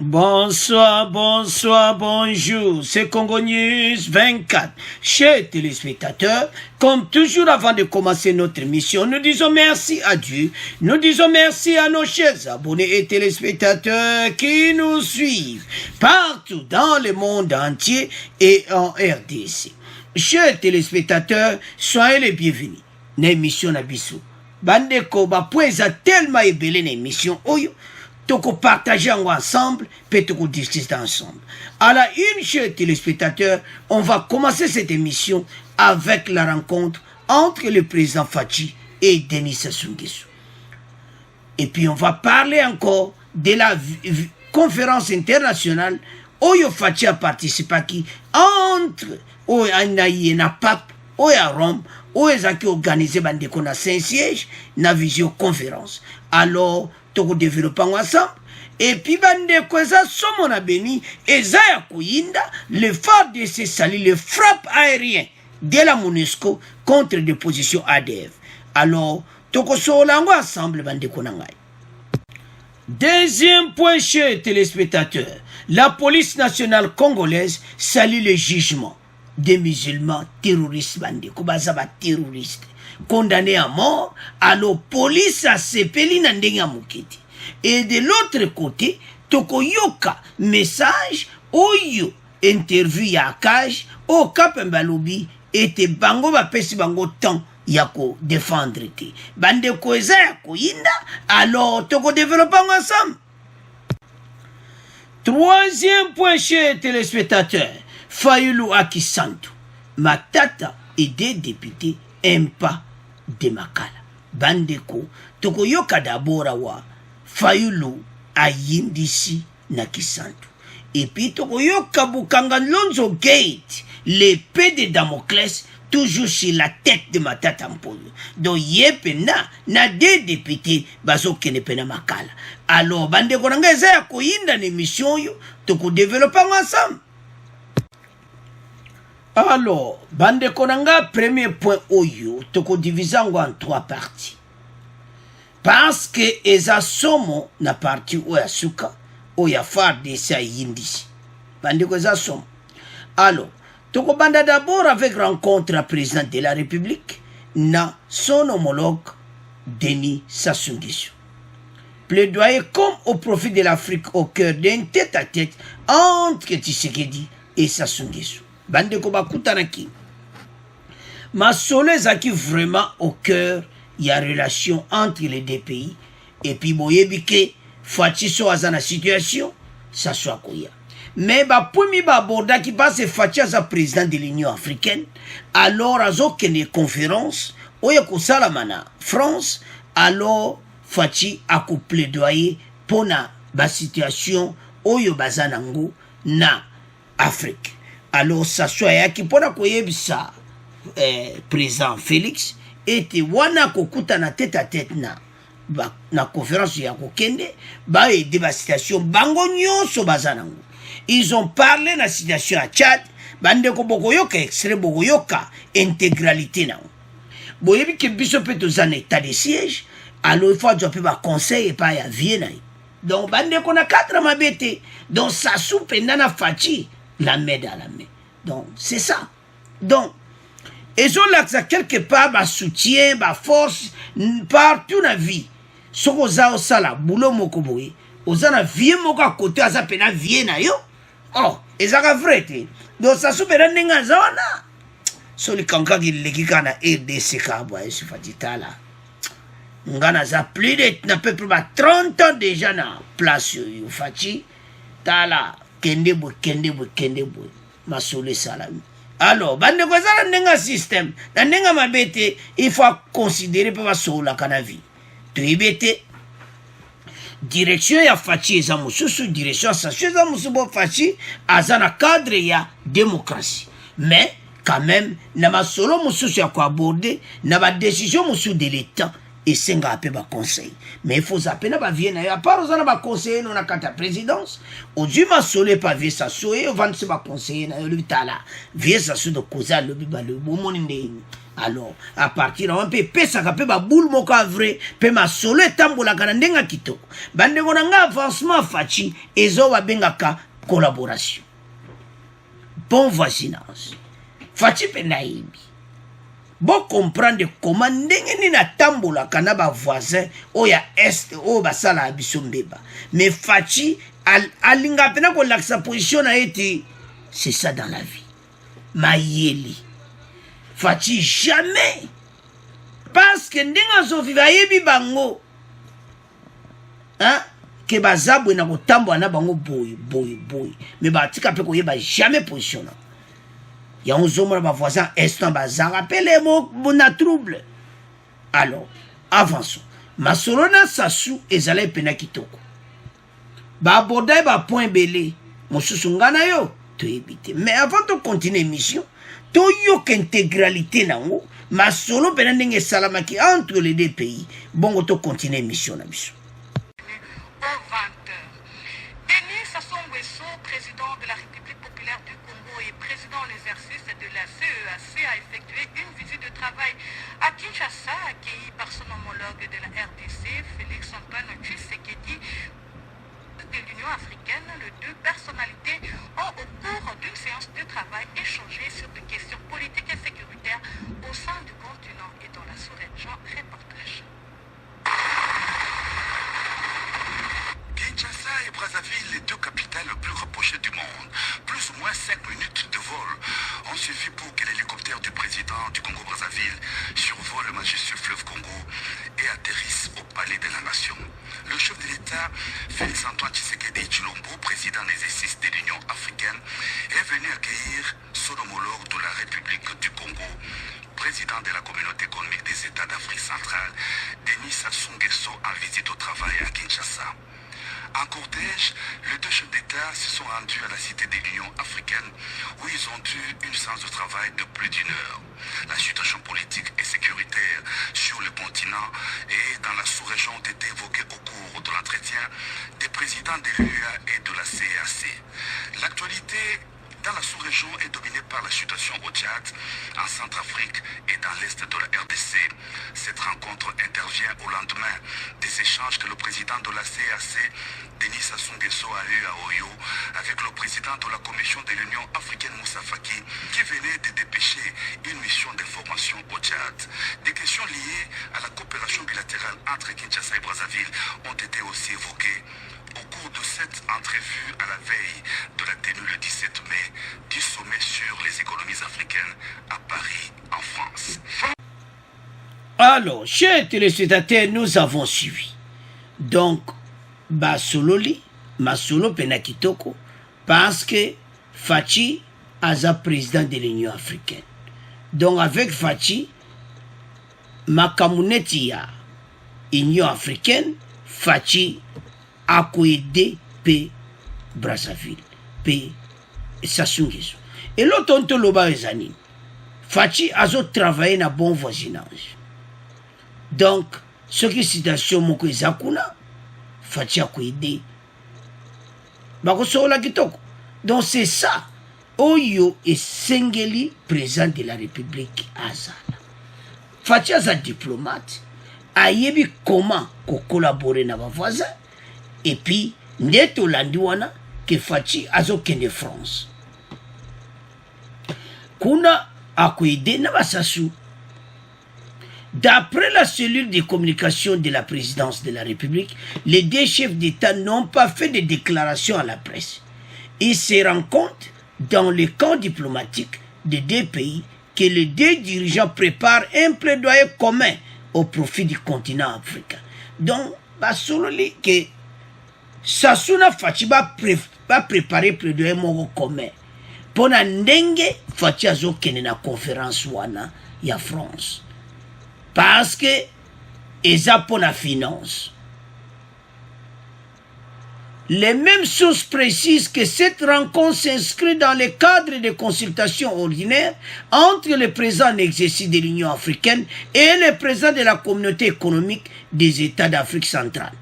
Bonsoir, bonsoir, bonjour, c'est Congo News 24. Chers téléspectateurs, comme toujours avant de commencer notre émission, nous disons merci à Dieu, nous disons merci à nos chers abonnés et téléspectateurs qui nous suivent partout dans le monde entier et en RDC. Chers téléspectateurs, soyez les bienvenus. L'émission Nabiso. Bandeko, Bapueza tellement ébélé l'émission Oyo. Toko partager ensemble, puis toko discuter ensemble. À la une, chers téléspectateurs, on va commencer cette émission avec la rencontre entre le président Fachi et Denis Sassou Nguesso. Et puis on va parler encore de la conférence internationale où Fachi a participé qui entre Oanaï et Napap, où à Rome, où ils ont organisé na Saint-Siège, na visioconférence. Alors, toko développant ensemble et puis bande kweza somo na beni ezaya kuyinda le phare de ces salis le frappe aérien de la MONUSCO contre des positions ADF. Alors toko solango ensemble bande konangai. Deuxième point, chers téléspectateurs, la police nationale congolaise salue le jugement des musulmans terroristes bande kobazaba terroristes condamné à mort. Alors police a sepeli na ndenga muketi. Et de l'autre côté, tokoyoka message oyo interview ya Kaj o Kapembalobi ete bango ba pesi bango temps yako défendre te. Bande koeza ya koyinda, alors toko développer ensemble. Troisième point, chers téléspectateurs, Fayulu Akisantu, Matata et des députés Impa de Makala. Bandeko, tokoyoka d'abord wa Fayulu ayindisi na Kisantu. Et puis tokoyoka Bukanga Lonzo Gate, l'épée de Damoclès, toujours sur la tête de Matata Mpolo. Donc yepena na des députés bazo kenepena Makala. Alors bandeko nanga eza ya koyinda l'émission yo, toko développer ensemble. Alors, bande konanga, premier point oyo, toko divisango en trois parties. Parce que eza somo na partie oya suka, oya phare de sa yindisi. Bande ko eza somo. Alors, toko banda d'abord avec rencontre à président de la République, na son homologue, Denis Sassou Nguesso. Plaidoyer comme au profit de l'Afrique au cœur d'un tête-à-tête entre Tshisekedi et Sassou Nguesso. Bande ko bakutanaki masolo ezaki vraiment au cœur ya relation entre les deux pays et puis boyebike Fachi so azana situation ça soit koya mais ba pumi ba borda ki passe Fachi as président de l'Union africaine alors azokene conférence oya ko salamana France alors Fachi a ko plaidoyer pona ba situation oyo bazanango na Afrique. Alors, ça soit qui pour koyebisa président Félix était wana kokuta na tête à tête na conférence ya kokende ba aider ba situation bango nyonso bazanango. Ils ont parlé na situation à Tchad, bande ko bokoyoka extrait bokoyoka intégralité na. Boyebi ke biso peut en état de siège, alors il faut que ba conseil et pas ya Vienne. Donc bande ko na 4 mabete, donc ça soupe nana Fachi la main dans la main. Donc, c'est ça. Donc, ils ont là quelque part, bah, soutien, bah, force, partout dans la vie. Ce qu'on a au sala, boulot moko boye, aux a vie moko à côté, à sa pena vie na yo. Oh, ils ont vrai. Donc, ça soupe dans n'enga zona. So les kanka qui l'équipe na RDC kabwa, je suis dit là. Ngana za plus de, na peu près 30 ans déjà na place yo Fachi. Tala. Kende boy. Masole salami. Alors, bande ko zala nenga système. Na nenga mabete, il faut considérer pa basola kanavi. To ibete direction ya Fachi eza mususu, direction Sassou eza mususu bo Fachi azana cadre ya démocratie. Mais quand même na masolo mususu ya ko aborder na ba décision mususu de l'état. Et c'est un peu de conseil. Mais il faut appeler à Vienne. À part aux gens conseiller dans la présidence, au du masolé pas vieux ça soué, on va se conseiller dans le tala. Vieux ça sous de causa le biba le bon monde alors à partir na mpe pesaka mpe baboule moko vrai mpe masolo etambolaka na ndenge kitoko bandeko na nga avancement faci ezo babengaka collaboration bon voisinage faci mpe nayebi bon comprendre comment ndenge nini atambolaka na bavoisin oyo ya este oyo basala ya biso mbeba mais faci alinga mpena kolakisa position na ye te c'est ça dans la vie mayeli faci jamais parce que ndenge azovive ayebi bango ke bazabwe na kotambola na bango boye mais batika mpe koyeba jamais position na yango ozomona bavoisin instant bazanga mpe lemo na trouble. Alors avançons masolo na sasu ezala epena kitoko baaborda bapoint ebele mosusu nga na yo toyebi te mais avant de continuer émission toyoka intégralité nango masolo mpena ndenge esalamaki entre les deux pays bongo tocontinue émission na biso. Denis Sassou Nguesso, président de la République populaire du Congo et président en exercice de la CEAC, a effectué une visite de travail à Kinshasa, accueilli par son homologue de la RDC, Félix Antoine Tshisekedi de l'Union africaine. Les deux personnalités ont, au cours d'une séance de travail, échangé sur des questions politiques et sécuritaires au sein du continent et dans la sous-région. Reportage. Kinshasa et Brazzaville, les deux capitales les plus rapprochées du monde, plus ou moins 5 minutes de vol, ont suffi pour que l'hélicoptère du président du Congo-Brazzaville survole le majestueux fleuve Congo et atterrisse au palais de la nation. Le chef de l'État, Félix Antoine Tshisekedi Tshilombo, président en exercice de l'Union africaine, est venu accueillir son homologue de la République du Congo, président de la communauté économique des États d'Afrique centrale, Denis Sassou Nguesso, en visite au travail à Kinshasa. En cortège, les deux chefs d'État se sont rendus à la cité de l'Union africaine où ils ont eu une séance de travail de plus d'1 heure. La situation politique et sécuritaire sur le continent et dans la sous-région ont été évoquées au cours de l'entretien des présidents de l'UA et de la CEAC. L'actualité dans la sous-région est dominée par la situation au Tchad, en Centrafrique et dans l'est de la RDC. Cette rencontre intervient au lendemain des échanges que le président de la CAC, Denis Sassou Nguesso, a eu à Oyo avec le président de la Commission de l'Union africaine, Moussa Faki, qui venait de dépêcher une mission d'information au Tchad. Des questions liées à la coopération bilatérale entre Kinshasa et Brazzaville ont été aussi évoquées au cours de cette entrevue à la veille de la tenue le 17 mai du sommet sur les économies africaines à Paris, en France. Alors, chers téléspectateurs, nous avons suivi. Donc, Basololi, Masolo Penakitoko, parce que Faci est président de l'Union africaine. Donc, avec Faci, Makamunetia, Union africaine, Faci a aidé P. Brazzaville, P. Sassou Nguesso. Et l'autre, on te loba ezani. Faci a travaillé dans bon voisinage. Donc, ce qui est situation moko ezakuna, Faci a aidé. Bakosola kitoko. Donc c'est ça. Oyo et Sengeli, président de la République Azala. Faci est un diplomate. Ayebi comment collaborer avec les voisins. Et puis, Neto Landiwana, que Faci azokende France. Kuna akwede na basasu. D'après la cellule de communication de la présidence de la République, les deux chefs d'État n'ont pas fait de déclaration à la presse. Ils se rendent compte dans le camp diplomatique des deux pays que les deux dirigeants préparent un plaidoyer commun au profit du continent africain. Donc, basololi que Sassou Faci va préparer plaidoyer moko commun. Pour na ndenge Faci azokende na conférence wana ya France. Parce que eza pour la finance. Les mêmes sources précisent que cette rencontre s'inscrit dans le cadre de consultations ordinaires entre le président en exercice de l'Union africaine et le président de la communauté économique des États d'Afrique centrale,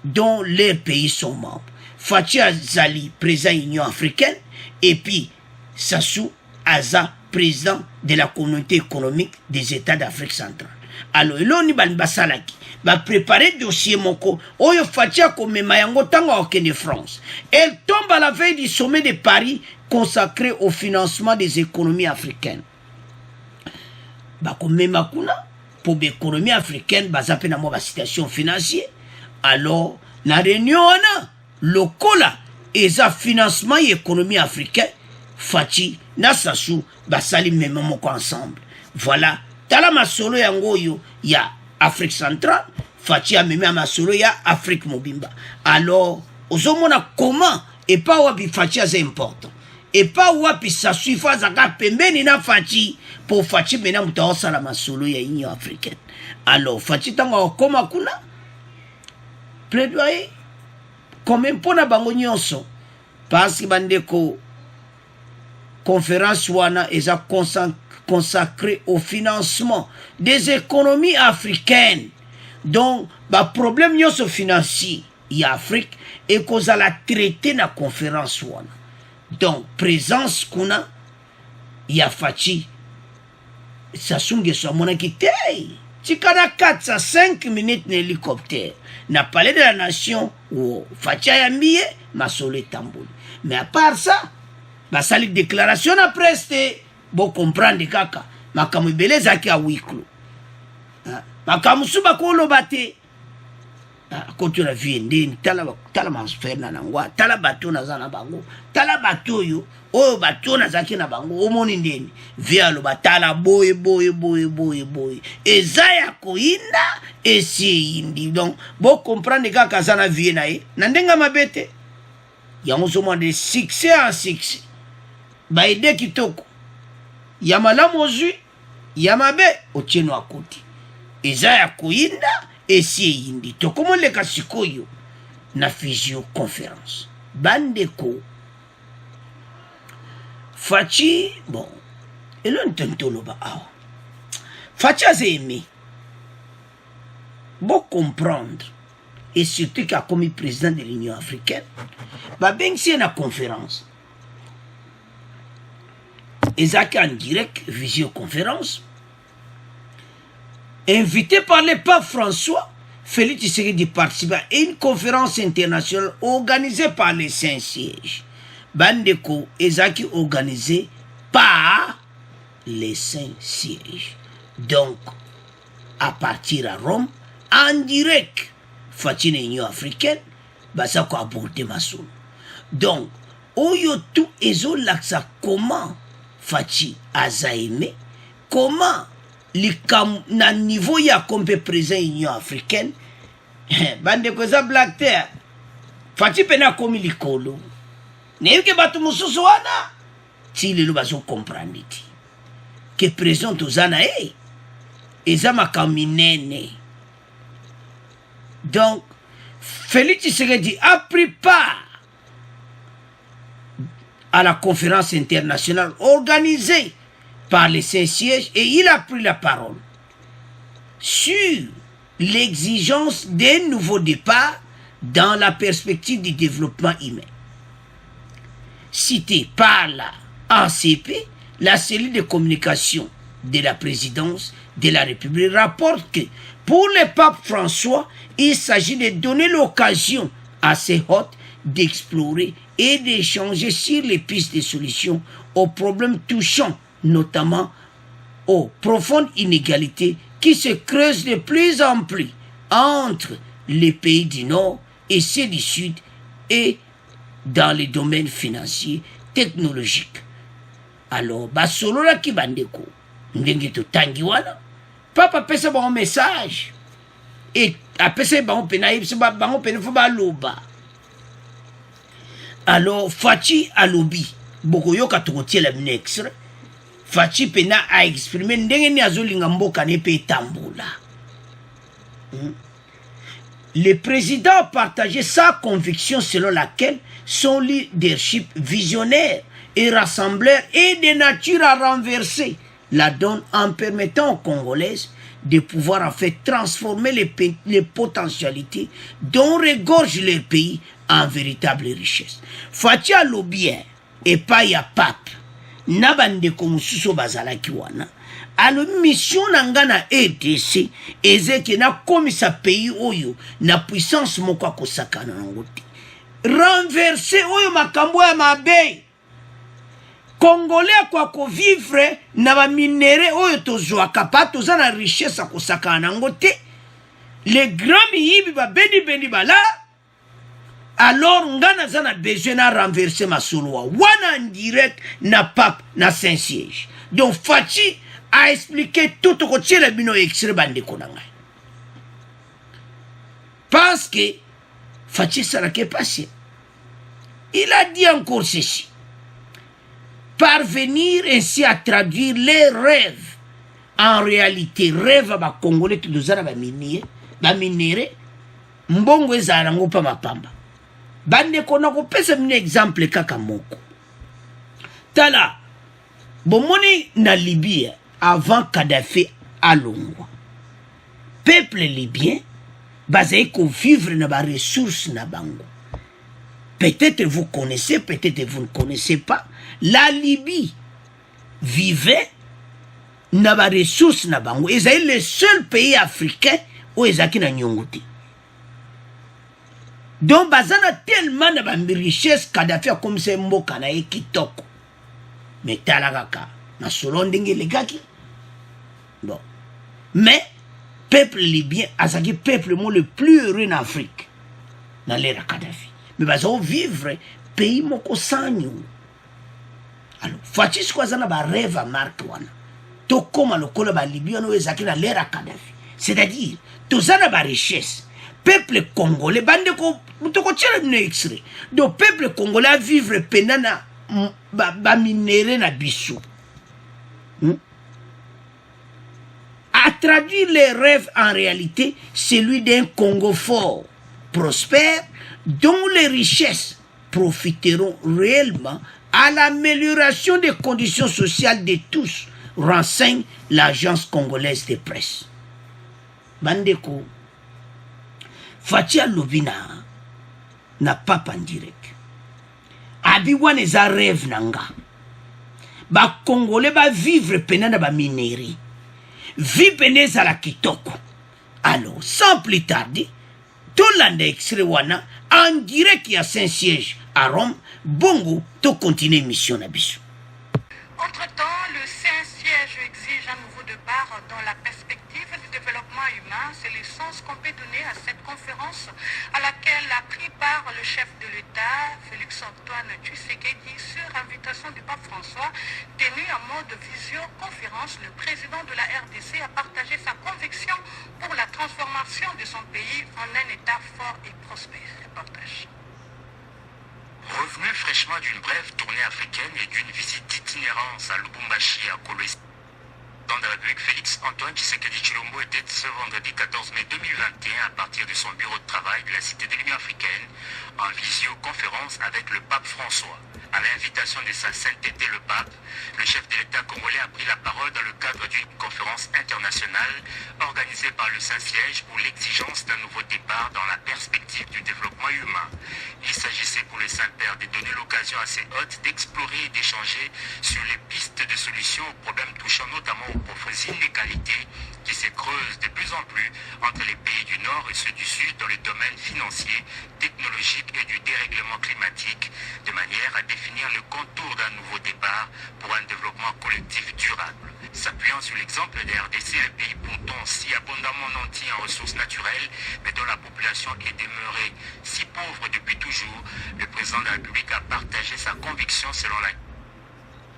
dont les pays sont membres. Faci Azali, président de l'Union africaine, et puis Sassou Aza, président de la communauté économique des États d'Afrique centrale. Alors, eloni basalaki va préparer dossier moko oyo fatia komema yango tango okende France. Elle tombe à la veille du sommet de Paris consacré au financement des économies africaines. Bakomema kuna pour l'économie africaine bazape na mo ba situation financière. Alors, la réunion wana lokola eza financement et économie africaine Fachi na Sassou basali même moko ensemble. Voilà, tala masolo yango yo ya Afrique centrale, Fachi a même masolo ya Afrique mobimba. Alors, ozomona comment et pas wapi Fachi c'est important. Et pas wapi Sassou fa zaka pembeni na Fachi pour Fachi mena mutaosa la masolo ya Union africaine. Alors, Fachi tango koma kuna plaidoyer comme mpona bango nyonso parce que bandeko conférence wana est consacrée au financement des économies africaines. Donc, le problème financier en Afrique et qu'on a la traité dans la conférence wana. Donc, présence qu'on a, il y a Fachi, ça songe sur mon équité. Si on a 4 à 5 minutes d'hélicoptère, na palais de la nation, ou Fachi a mis ma solé tamboul. Mais à part ça, ba sali déclaration après c'était bon comprendre kaka makamu beleza ki a huis clos makamu suba ko lobate kotu la vie ndeni tala masfer na ngwa tala bato na zana bango tala bato yo oyo bato na zaki na bango omoni ndeni via lo batala boye ezaya ko inda esi indi donc bon comprendre kaka zana vie na ye na ndenga mabete ya on de succès en succès baide kitoko ya malamu ozwi ya mabe otieno akoti eza ya koyinda esi eyindi tokomoleka sikoyo na visio conférence bandeko Fachi bon eloni tontoloba awa Fachi aza aimé bon comprendre et surtout qu'il a commis président de l'Union africaine babengisi na conférence Isaac en direct, visioconférence, invité par le pape François, Félix Tshisekedi participe à une conférence internationale organisée par les Saint-Sièges. Bandeko, Isaac organisé par les Saint-Sièges. Donc, à partir à Rome, en direct, Fatine Union africaine, ça a abordé ma soul. Donc, oyo tout ezo laksa comment Fachi aza aimé, comment na niveau ya kompe présent Union africaine, bande koza Black Terre, Fachi pena komi likolo, neyuke batu mususu wana, ti lelo bazo comprendre ti, que présent tozana eza makaminene. Donc, Félix Tshisekedi a pris part à la conférence internationale organisée par les Saint-Sièges et il a pris la parole sur l'exigence d'un nouveau départ dans la perspective du développement humain. Cité par la ACP, la cellule de communication de la présidence de la République rapporte que pour le pape François, il s'agit de donner l'occasion à ses hôtes d'explorer et d'échanger sur les pistes de solutions aux problèmes touchant notamment aux profondes inégalités qui se creusent de plus en plus entre les pays du Nord et ceux du Sud et dans les domaines financiers, technologiques. Alors, basolo la ki bandeko, ndenge to tangi wana, papa pesa ba un message et apesa ba on pena yipse ba on pena fo ba loba. Alors, Fachi alobi, boko yoka tokotie la mine extrait, Fachi pena a exprimé ndenge ni azolinga mboka ne pe tambola. Le président a partagé sa conviction selon laquelle son leadership visionnaire et rassembleur est de nature à renverser la donne en permettant aux Congolaises de pouvoir en fait transformer les potentialités dont regorge leur pays en véritable richesse. Fachi a lobby et pas ya pape. na bandeko mosusu bazalaki wana alo mission na nga na RDC ezeke na komisa pays oyo na puissance moko akosakana nango te renverser oyo makambo ya mabe Congolais kwa vivre na ba minere oyo tozwaka pa toza na richesse akosakana nango te les grands miyibi ba beni bala alors ngana zana besoin na renverser masolo wana en direct na pape na Saint-Siège donc Fachi a expliqué tout au côté le bino extrait bande konanga parce que Fachi Sarake passé il a dit encore ceci parvenir ainsi à traduire les rêves en réalité rêve ba congolais tout dozana ba minere mbongo ezala ngo pa mapamba bande kona ko pesa mine exemple kaka moko tala bomoni na Libye avant Kadhafi alongwa peuple libyen bazai ko vivre na ba ressources na bango peut-être vous connaissez peut-être vous ne connaissez pas la Libye vivait na ba ressources na bango ezai le seul pays africain où ezaki na nyongote donc bazana tellement na ba richesse Kadhafi a comme c'est mboka na ekitoko mais talakaka na solo ndenge legaki bon mais peuple libyen azaki peuple le plus heureux en Afrique dans l'ère Kadhafi mais bazo vivre pays moko sanyo alors Fachi skwazana ba rêve à marque wana to koma lokola ba libyen no ezaki na l'ère Kadhafi c'est-à-dire tozana ba richesse peuple congolais bande ko mutoko tshela mine extrait donc peuple congolais a vivre pendant ba minere na biso à traduire les rêves en réalité celui d'un Congo fort prospère dont les richesses profiteront réellement à l'amélioration des conditions sociales de tous, renseigne l'agence congolaise de presse. Bandeko, Fachi Lobina n'a pas en direct. Abiwan eza rêve nanga. Ba Congolais ba vivre pendant ba minerie. Vi peneza la kitoko. Alors, sans plus tarder, Tolanda extrait wana en direct qui a Saint-Siège à Rome, bongo to continuer mission na biso. Entre-temps, le Saint-Siège exige un nouveau départ dans la perspective du développement humain. C'est le sens qu'on peut donner à cette conférence à laquelle a pris part le chef de l'État, Félix-Antoine Tshisekedi, sur invitation du pape François. Tenu en mode visioconférence, le président de la RDC a partagé sa conviction pour la transformation de son pays en un État fort et prospère. Reportage. Revenu fraîchement d'une brève tournée africaine et d'une visite d'itinérance à Lubumbashi à Kolwezi, le président de la République Félix-Antoine Tshisekedi Tshilombo était ce vendredi 14 mai 2021 à partir de son bureau de travail de la Cité de l'Union africaine en visioconférence avec le pape François. À l'invitation de sa sainteté le pape, le chef de l'État congolais a pris la parole dans le cadre d'une conférence internationale organisée par le Saint-Siège pour l'exigence d'un nouveau départ dans la perspective du développement humain. Il s'agissait pour le Saint-Père de donner l'occasion à ses hôtes d'explorer et d'échanger sur les pistes de solutions aux problèmes touchant notamment aux profondes inégalités qui se creusent de plus en plus entre les pays du Nord et ceux du Sud dans les domaines financiers, technologiques et du dérèglement climatique, de manière à définir le contour d'un nouveau départ pour un développement collectif durable. S'appuyant sur l'exemple de RDC, un pays pourtant si abondamment nanti en ressources naturelles, mais dont la population est demeurée si pauvre depuis toujours, le président de la République a partagé sa conviction selon laquelle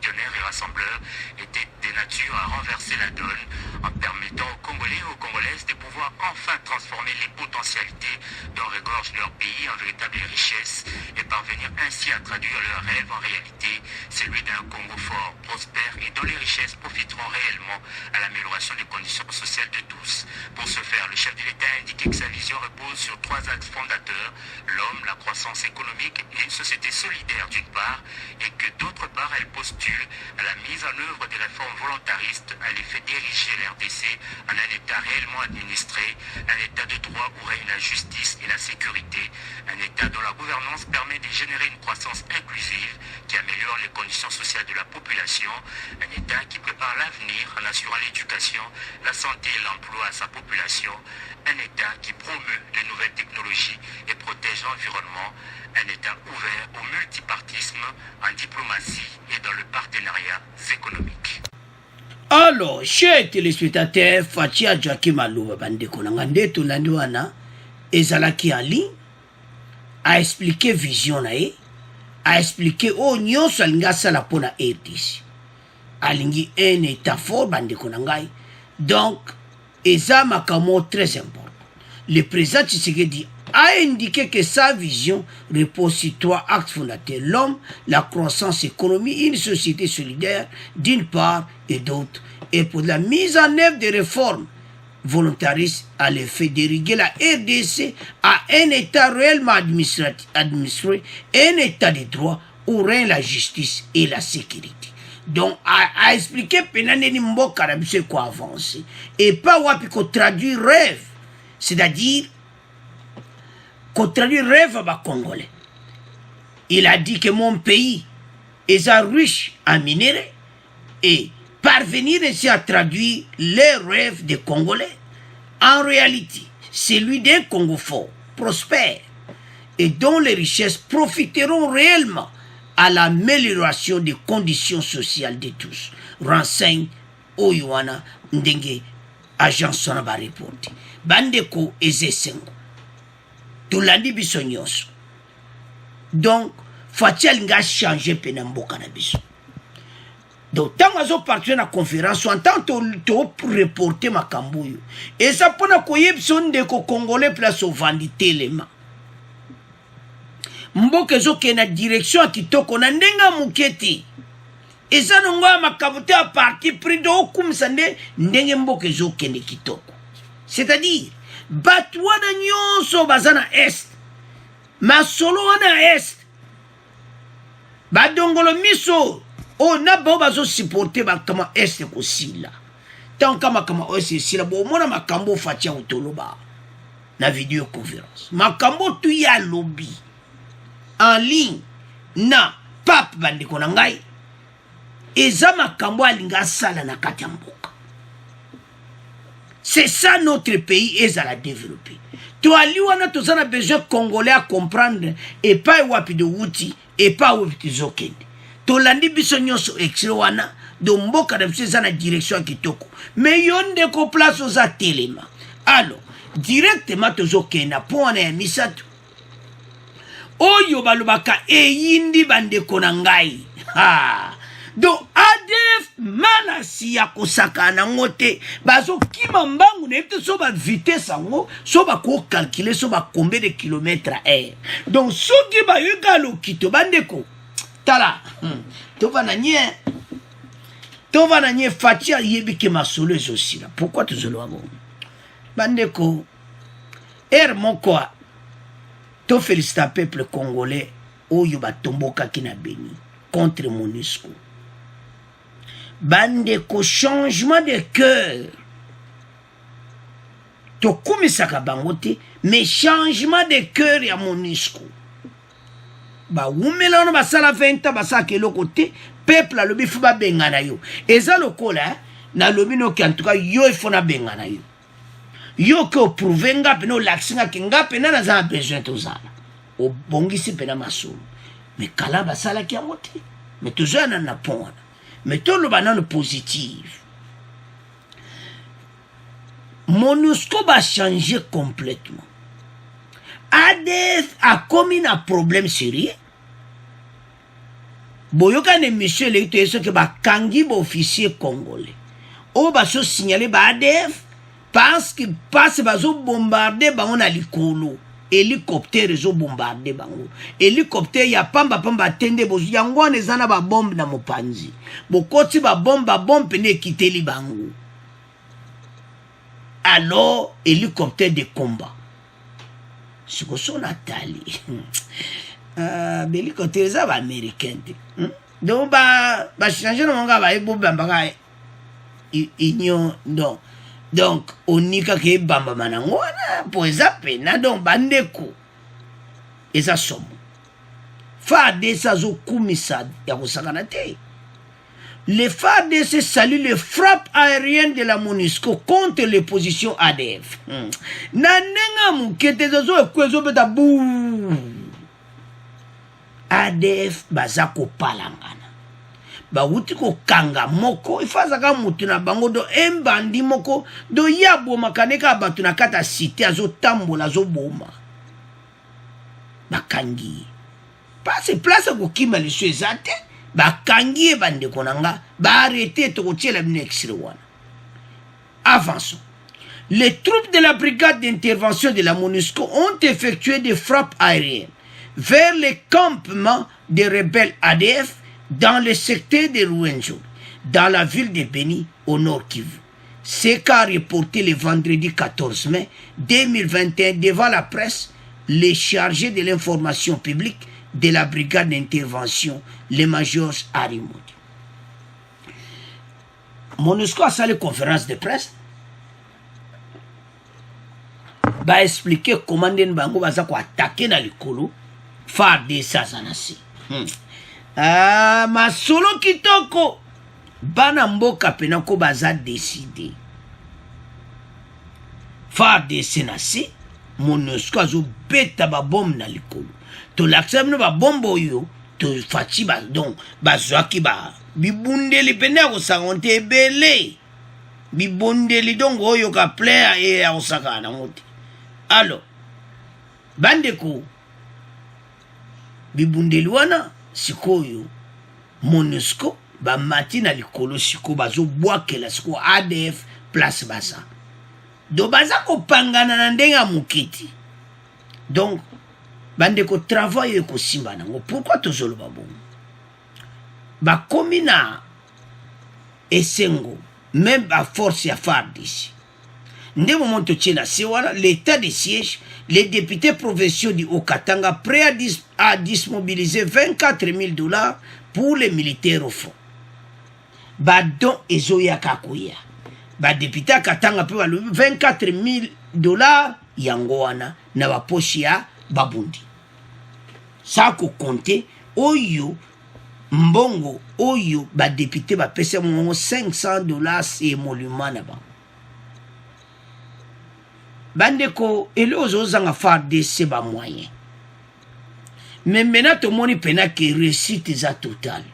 et rassembleurs étaient de nature à renverser la donne en permettant aux Congolais et aux Congolaises de pouvoir enfin transformer les potentialités dont regorge leur pays en véritable richesse et parvenir ainsi à traduire leur rêve en réalité, celui d'un Congo fort, prospère et dont les richesses profiteront réellement à l'amélioration des conditions sociales de tous. Pour ce faire, le chef de l'État a indiqué que sa vision repose sur trois axes fondateurs, l'homme, la croissance économique et une société solidaire d'une part, et que d'autre part elle postule à la mise en œuvre des réformes volontaristes à l'effet d'ériger l'RDC en un État réellement administré, un État de droit où règne la justice et la sécurité, un État dont la gouvernance permet de générer une croissance inclusive qui améliore les conditions sociales social de la population, un État qui prépare l'avenir en assurant l'éducation, la santé et l'emploi à sa population, un État qui promeut les nouvelles technologies et protège l'environnement, un État ouvert au multipartisme en diplomatie et dans le partenariat économique. Alors, chers téléspectateurs, Fatia Joachim Alouba Bandeko Nangande Tulanduana, Ezalaki Ali, a expliqué vision nae, a expliqué oh nyonso alinga sala pona RDC. Alingi un état fort Bandeko Nangai. Donc, eza makamo très important. Le président Tshisekedi a indiqué que sa vision repose sur 3 actes fondateurs: l'homme, la croissance économique, une société solidaire, d'une part, et d'autre, et pour la mise en œuvre des réformes volontaristes à l'effet d'ériguer la RDC à un État réellement administré, un État de droit où règne la justice et la sécurité. Donc, a expliqué Penaneni Mboka Rabise quoi avancer, et pas wapi qu'on traduit rêve, c'est-à-dire qu'on traduit rêve à Congolais. Il a dit que mon pays est riche en minéraux et parvenir ainsi à traduire les rêves des Congolais en réalité, celui d'un Congo fort, prospère et dont les richesses profiteront réellement à l'amélioration des conditions sociales de tous. Renseigne Oyuana Ndenge, agence Sonaba reporté. Bandeko Ezesengo. Tulandi biso nyonso. Donc, Fatia linga changer penamboka na biso. Donc, tant que vous partez à la conférence, en tant que vous reporter ma cambouille, et ça pour nous koyeb son de Congolais place au vendité les mains. Mboke zo ke na direction kitoko na ndenga muketi. Et ça nous va ma kabuté à partir pris de okum sande ndenge mboke zo ke ne kitoko. C'est-à-dire, batwa na nyonso bazana est, ma solo na est, badongolo miso. Oh, na ba bazo supporter ba kama est kosila. Tant kama est sila bo mona makambo Fatia utoloba na vidéo conférence. Makambo tu ya lobby en ligne na pape bandeko na ngai. Eza makambo alinga sala na kati ya mboka. C'est ça notre pays est à la développer. To aliwana to sana besoin congolais à comprendre et pas wapi de wuti et pas wapi zokende. Tolandi biso nyonso exilo wana do mboka da biso za na direction kitoko mais yonde ko place oza telema. Alors directement tozokenda pona ya misato oyo balobaka eyindi bandeko na ngai. Donc ADF malasi ya kosaka na ngote bazo kima mbangu na ete so ba vitesse ango so ba ko calculer so ba combien de kilomètres à heure. Donc soki ba yuka lokito bandeko tala tova na nye Fatia yebike masolo aussi là. Pourquoi tu zolo abo bandeko moko to félicite peuple congolais oyo batomboka kina Beni contre MONUSCO. Bandeko changement de cœur to kumisaka bangote mais changement de cœur ya MONUSCO ba umela no basala 20 ans basaka eloko te peuple alobi fu ba bengana yo eza lokola na lobi no ki en tout cas yo ifona bengana yo yo ko prouver ngape no laksinga ki ngape na za besoin tozala o bongisi pena masolo mais kala basala ki amote mais toujours na pona mais tout le banane positif MONUSCO va changer complètement. ADF a commis un problème sérieux. Boyoka ne monsieur le que ba kangi ba officier congolais. O ba so signaler ba ADF parce que passe ba zo bombarder ba on a likolo. Hélicoptère zo bombarder bango. Hélicoptère ya pamba tende bozu yango ne zana ba bombe na mopanzi. Bokoti ba bombe pene kiteli bango. Alors hélicoptère de combat. C'est que son Nathalie. Hélicoptère ça va américain. Donc ba changer no nga ba ebo bamba union donc. Donc, on n'y a que bamba manangona, pour ça, pena, donc, bandeko. Et ça somme. Fa de sa zo kumisad, ya kusakanate. les FARDC saluent les frappes aériennes de la MONUSCO contre les positions ADF. ADF bazako palangana. Bawuti ko kanga moko ifazaka mutu na bango do embandi moko do yabo makaneka batu na kata cité azo tambola zo boma. Bakangi. Pas place ko kima le suezate. Bakangi bande konanga ba arrêter to kotiela binexire wana. Avançons. Les troupes de la brigade d'intervention de la MONUSCO ont effectué des frappes aériennes vers les campements des rebelles ADF dans le secteur de Rwenzori, dans la ville de Beni, au nord Kivu. C'est qu'a reporté le vendredi 14 mai 2021 devant la presse les chargés de l'information publique de la brigade d'intervention, le major Arimodi. MONUSCO a salé conférence de presse, va expliquer comment den bango baza ko attaquer na likolo FARDC sazanasi. Masolo kitoko bana mboka pena ko baza décider. FARDC nasi MONUSCO azo beta ba bombe na likolo. To l'accepte ba bombo yo to fachi ba donc bazwaki ba bibundeli pena ko sangonte belé. Bibundeli donc oyo ka plaire et a osaka na moti. Alors, bandeko, bibundeli wana sikoyo MONUSCO ba mati na likolo siko bazo bwakela siko ADF place basa. Do baza ko pangana na ndenga mukiti. Donc, bandeko travail ko simba nango. Pourquoi tozolo babon? Ba komina esengo, même ba force ya FARDC. L'état de siège, les députés provinciaux du Haut-Katanga prêts à dismobiliser 24 000 $ pour les militaires au front. Badon ezoya kakuya. Ba député à Katanga peut 24 000 $ yangoana na baposhi ya babundi. Ça ko compter oyo mbongo oyo ba député ba pesa mo 500 $ et monument na ba. Bandeko, et ozanga FARDC ba moyen. Mais maintenant, tout le monde pena que réussite est total.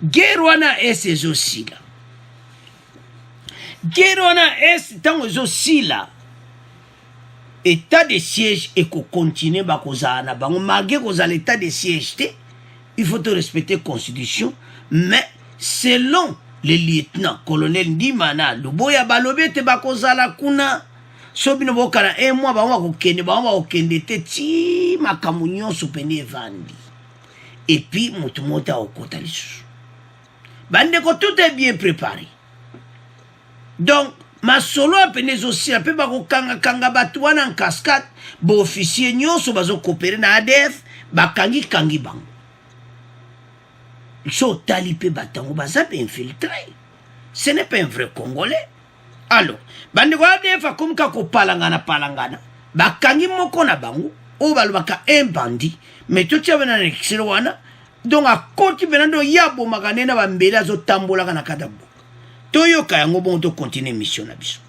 Guerre wana est aussi là. Guerre wana est tant aussi là. État de siège et qu'on continue ba kozana bango malgré qu'on a l'état de siège, il faut respecter la constitution, mais selon le lieutenant colonel Ndimana, le boya balobe te ba kozala kuna. Sobino bokana mois ba kokende te ti makamunyo supene vandi. Et puis mutumota okota lisu. Bande ko tout est bien préparé. Donc ma solo apene aussi a pe ba kanga batu wana en cascade, bo officier nyonso bazo coopérer na ADF ba kangi bang. So talipe batango baza infiltré. Ce n'est pas un vrai Congolais. Alors, bande ko ADF akomka ko palangana. Bakangi moko na bango, o balobaka un bandit, mais tout ça bena n'excellent wana. Donc a koti benando yabo makanena bambela zo tambola kana kadabo. Toyoka yango bon to continuer mission na biso.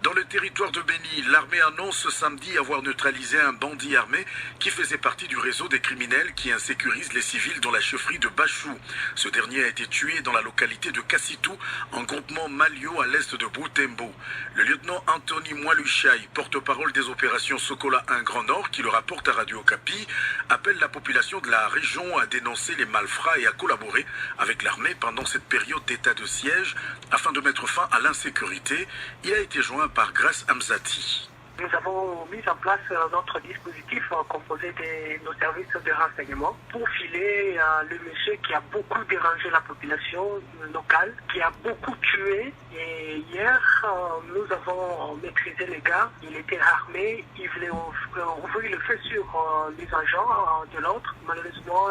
Dans le territoire de Beni, l'armée annonce ce samedi avoir neutralisé un bandit armé qui faisait partie du réseau des criminels qui insécurisent les civils dans la chefferie de Bachou. Ce dernier a été tué dans la localité de Kassitou, en groupement Malio à l'est de Boutembo. Le lieutenant Anthony Mwaluchai, porte-parole des opérations Sokola 1 Grand Nord, qui le rapporte à Radio Okapi, appelle la population de la région à dénoncer les malfrats et à collaborer avec l'armée pendant cette période d'état de siège afin de mettre fin à l'insécurité. Il a été joint par Grace Hamzati. Nous avons mis en place notre dispositif composé de nos services de renseignement pour filer le monsieur qui a beaucoup dérangé la population locale, qui a beaucoup tué. Et hier, nous avons maîtrisé les gars. Il était armé, il voulait ouvrir le feu sur les agents de l'autre. Malheureusement,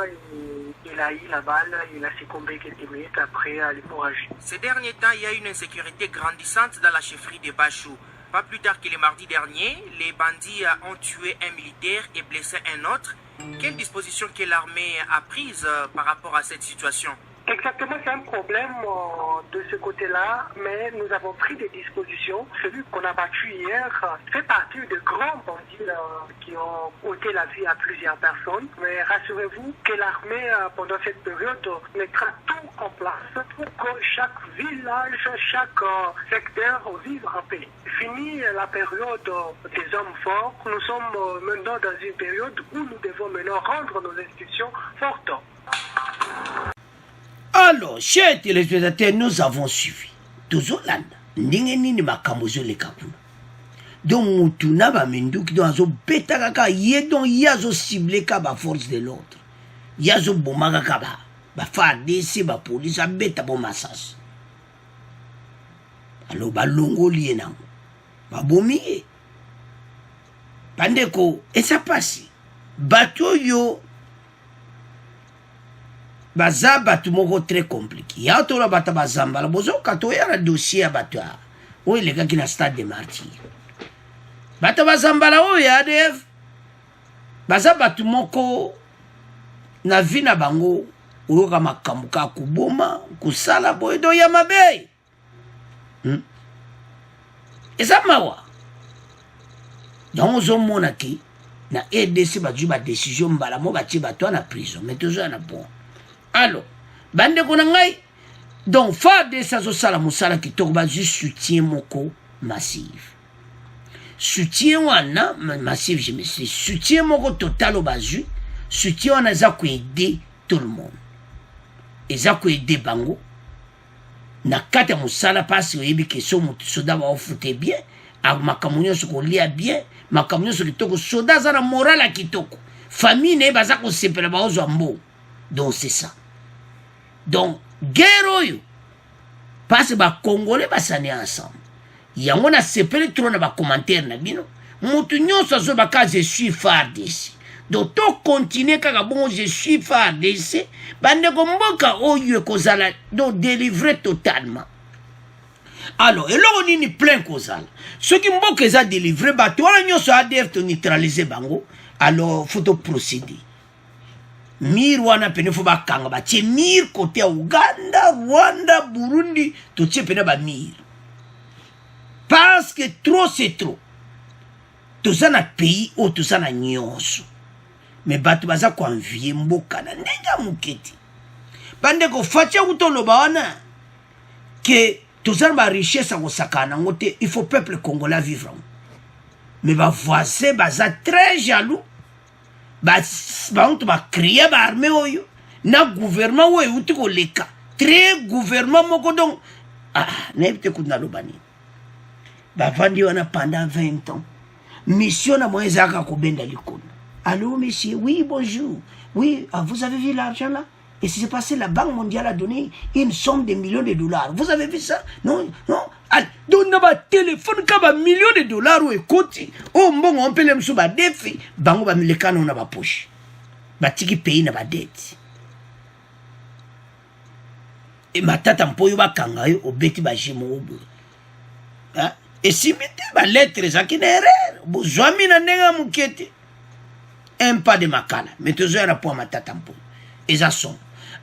il a eu la balle, il a succombé quelques minutes après à l'hémorragie. Ces derniers temps, il y a une insécurité grandissante dans la chefferie de Bachou. Pas plus tard que le mardi dernier, les bandits ont tué un militaire et blessé un autre. Quelle disposition que l'armée a prise par rapport à cette situation? Exactement, c'est un problème de ce côté-là, mais nous avons pris des dispositions. Celui qu'on a battu hier fait partie de grands bandits qui ont ôté la vie à plusieurs personnes. Mais rassurez-vous que l'armée, pendant cette période, mettra tout en place pour que chaque village, chaque secteur vive en paix. Fini la période des hommes forts, nous sommes maintenant dans une période où nous devons maintenant rendre nos institutions fortes. Alors, chers téléspectateurs, nous avons suivi. Toujours là, ndingeni makamozo le kapuna. Donc, mutuna ba menduki donc azo beta kaka ye donc yazo ciblé ka ba force de l'ordre. Yazo bomaka ka ba FARDC ba police beta bo massage. Alors ba longo lié nango. Ba bomi. Pandeko et ça passe. Bateau yo baza batu moko très compliqué. Ya to la bata bazamba la bozo kato ya dossier ya batu. O le gars qui na stade de martyr. Bata bazamba la o ya ADF. Baza batu moko na vie na bango oyoka makambo ka kuboma kusala boy do ya mabe. Eza mawa. Donc zo mona ki na EDC ba juba décision mbala mo ba ti bato na prison mais toujours na bon. Alors, bande konangai donc FARDC azo sala musala kitoko ba juste soutien moko massif. Soutien wana massif je me suis soutien moko total au bazu, soutien wana za ko aider tout le monde. Et za ko aider bango na kata musala parce que yebi que so soda ba ofute bien, a makamunyo so ko lia bien, makamunyo so kitoko soda za na moral a kitoko. Famille ne baza ko sepela ba ozo mbo. Donc c'est ça. Donc guerre parce que ba Congolais basani ensemble. Yango na sepele trop na ba commentaire na bino. Mutu nyonso so baka je suis FARDC. Donc to continuer kaka bon je suis FARDC. Bande ko mboka oyo kozala donc délivrer totalement. Alors, et là on ni plein kozala. Ce qui mboka eza délivrer ba to wana nyonso ADF to neutraliser bango. Alors faut to procéder. Mir wana pene fo bakanga ba tie mir côté Uganda, Rwanda, Burundi, to tie pene ba mir. Parce que trop c'est trop. Tout ça na pays ou tout ça na nyonso. Mais batu baza ko envier mboka na ndenga muketi. Bande ko fatia utolo bawana que tout ça ba richesse ko sakana ngote, il faut peuple congolais vivre. Mais ba voisin baza très jaloux. Ba on va créer ba armée oyo na gouvernement oyo uti ko leka très gouvernement moko donc n'importe quoi na lobani ba vandi wana pendant 20 ans mission na moyen zaka ko benda likolo. Allô monsieur, oui bonjour, oui vous avez vu l'argent là et ce qui s'est passé, la Banque mondiale a donné une somme de millions de dollars, vous avez vu ça? Non non. Donc na ba téléphone ka ba millions de dollars ou ekoti o mbongo on peut les mso ba défi bango ba milekano na ba poche ba tiki pays na ba dette et matata mpoyo ba kanga yo obeti ba jimo obo hein et si mete ba lettres za kinere bo zwami na nenga mukete un pas de makala mais toujours na po matata mpoyo eza son.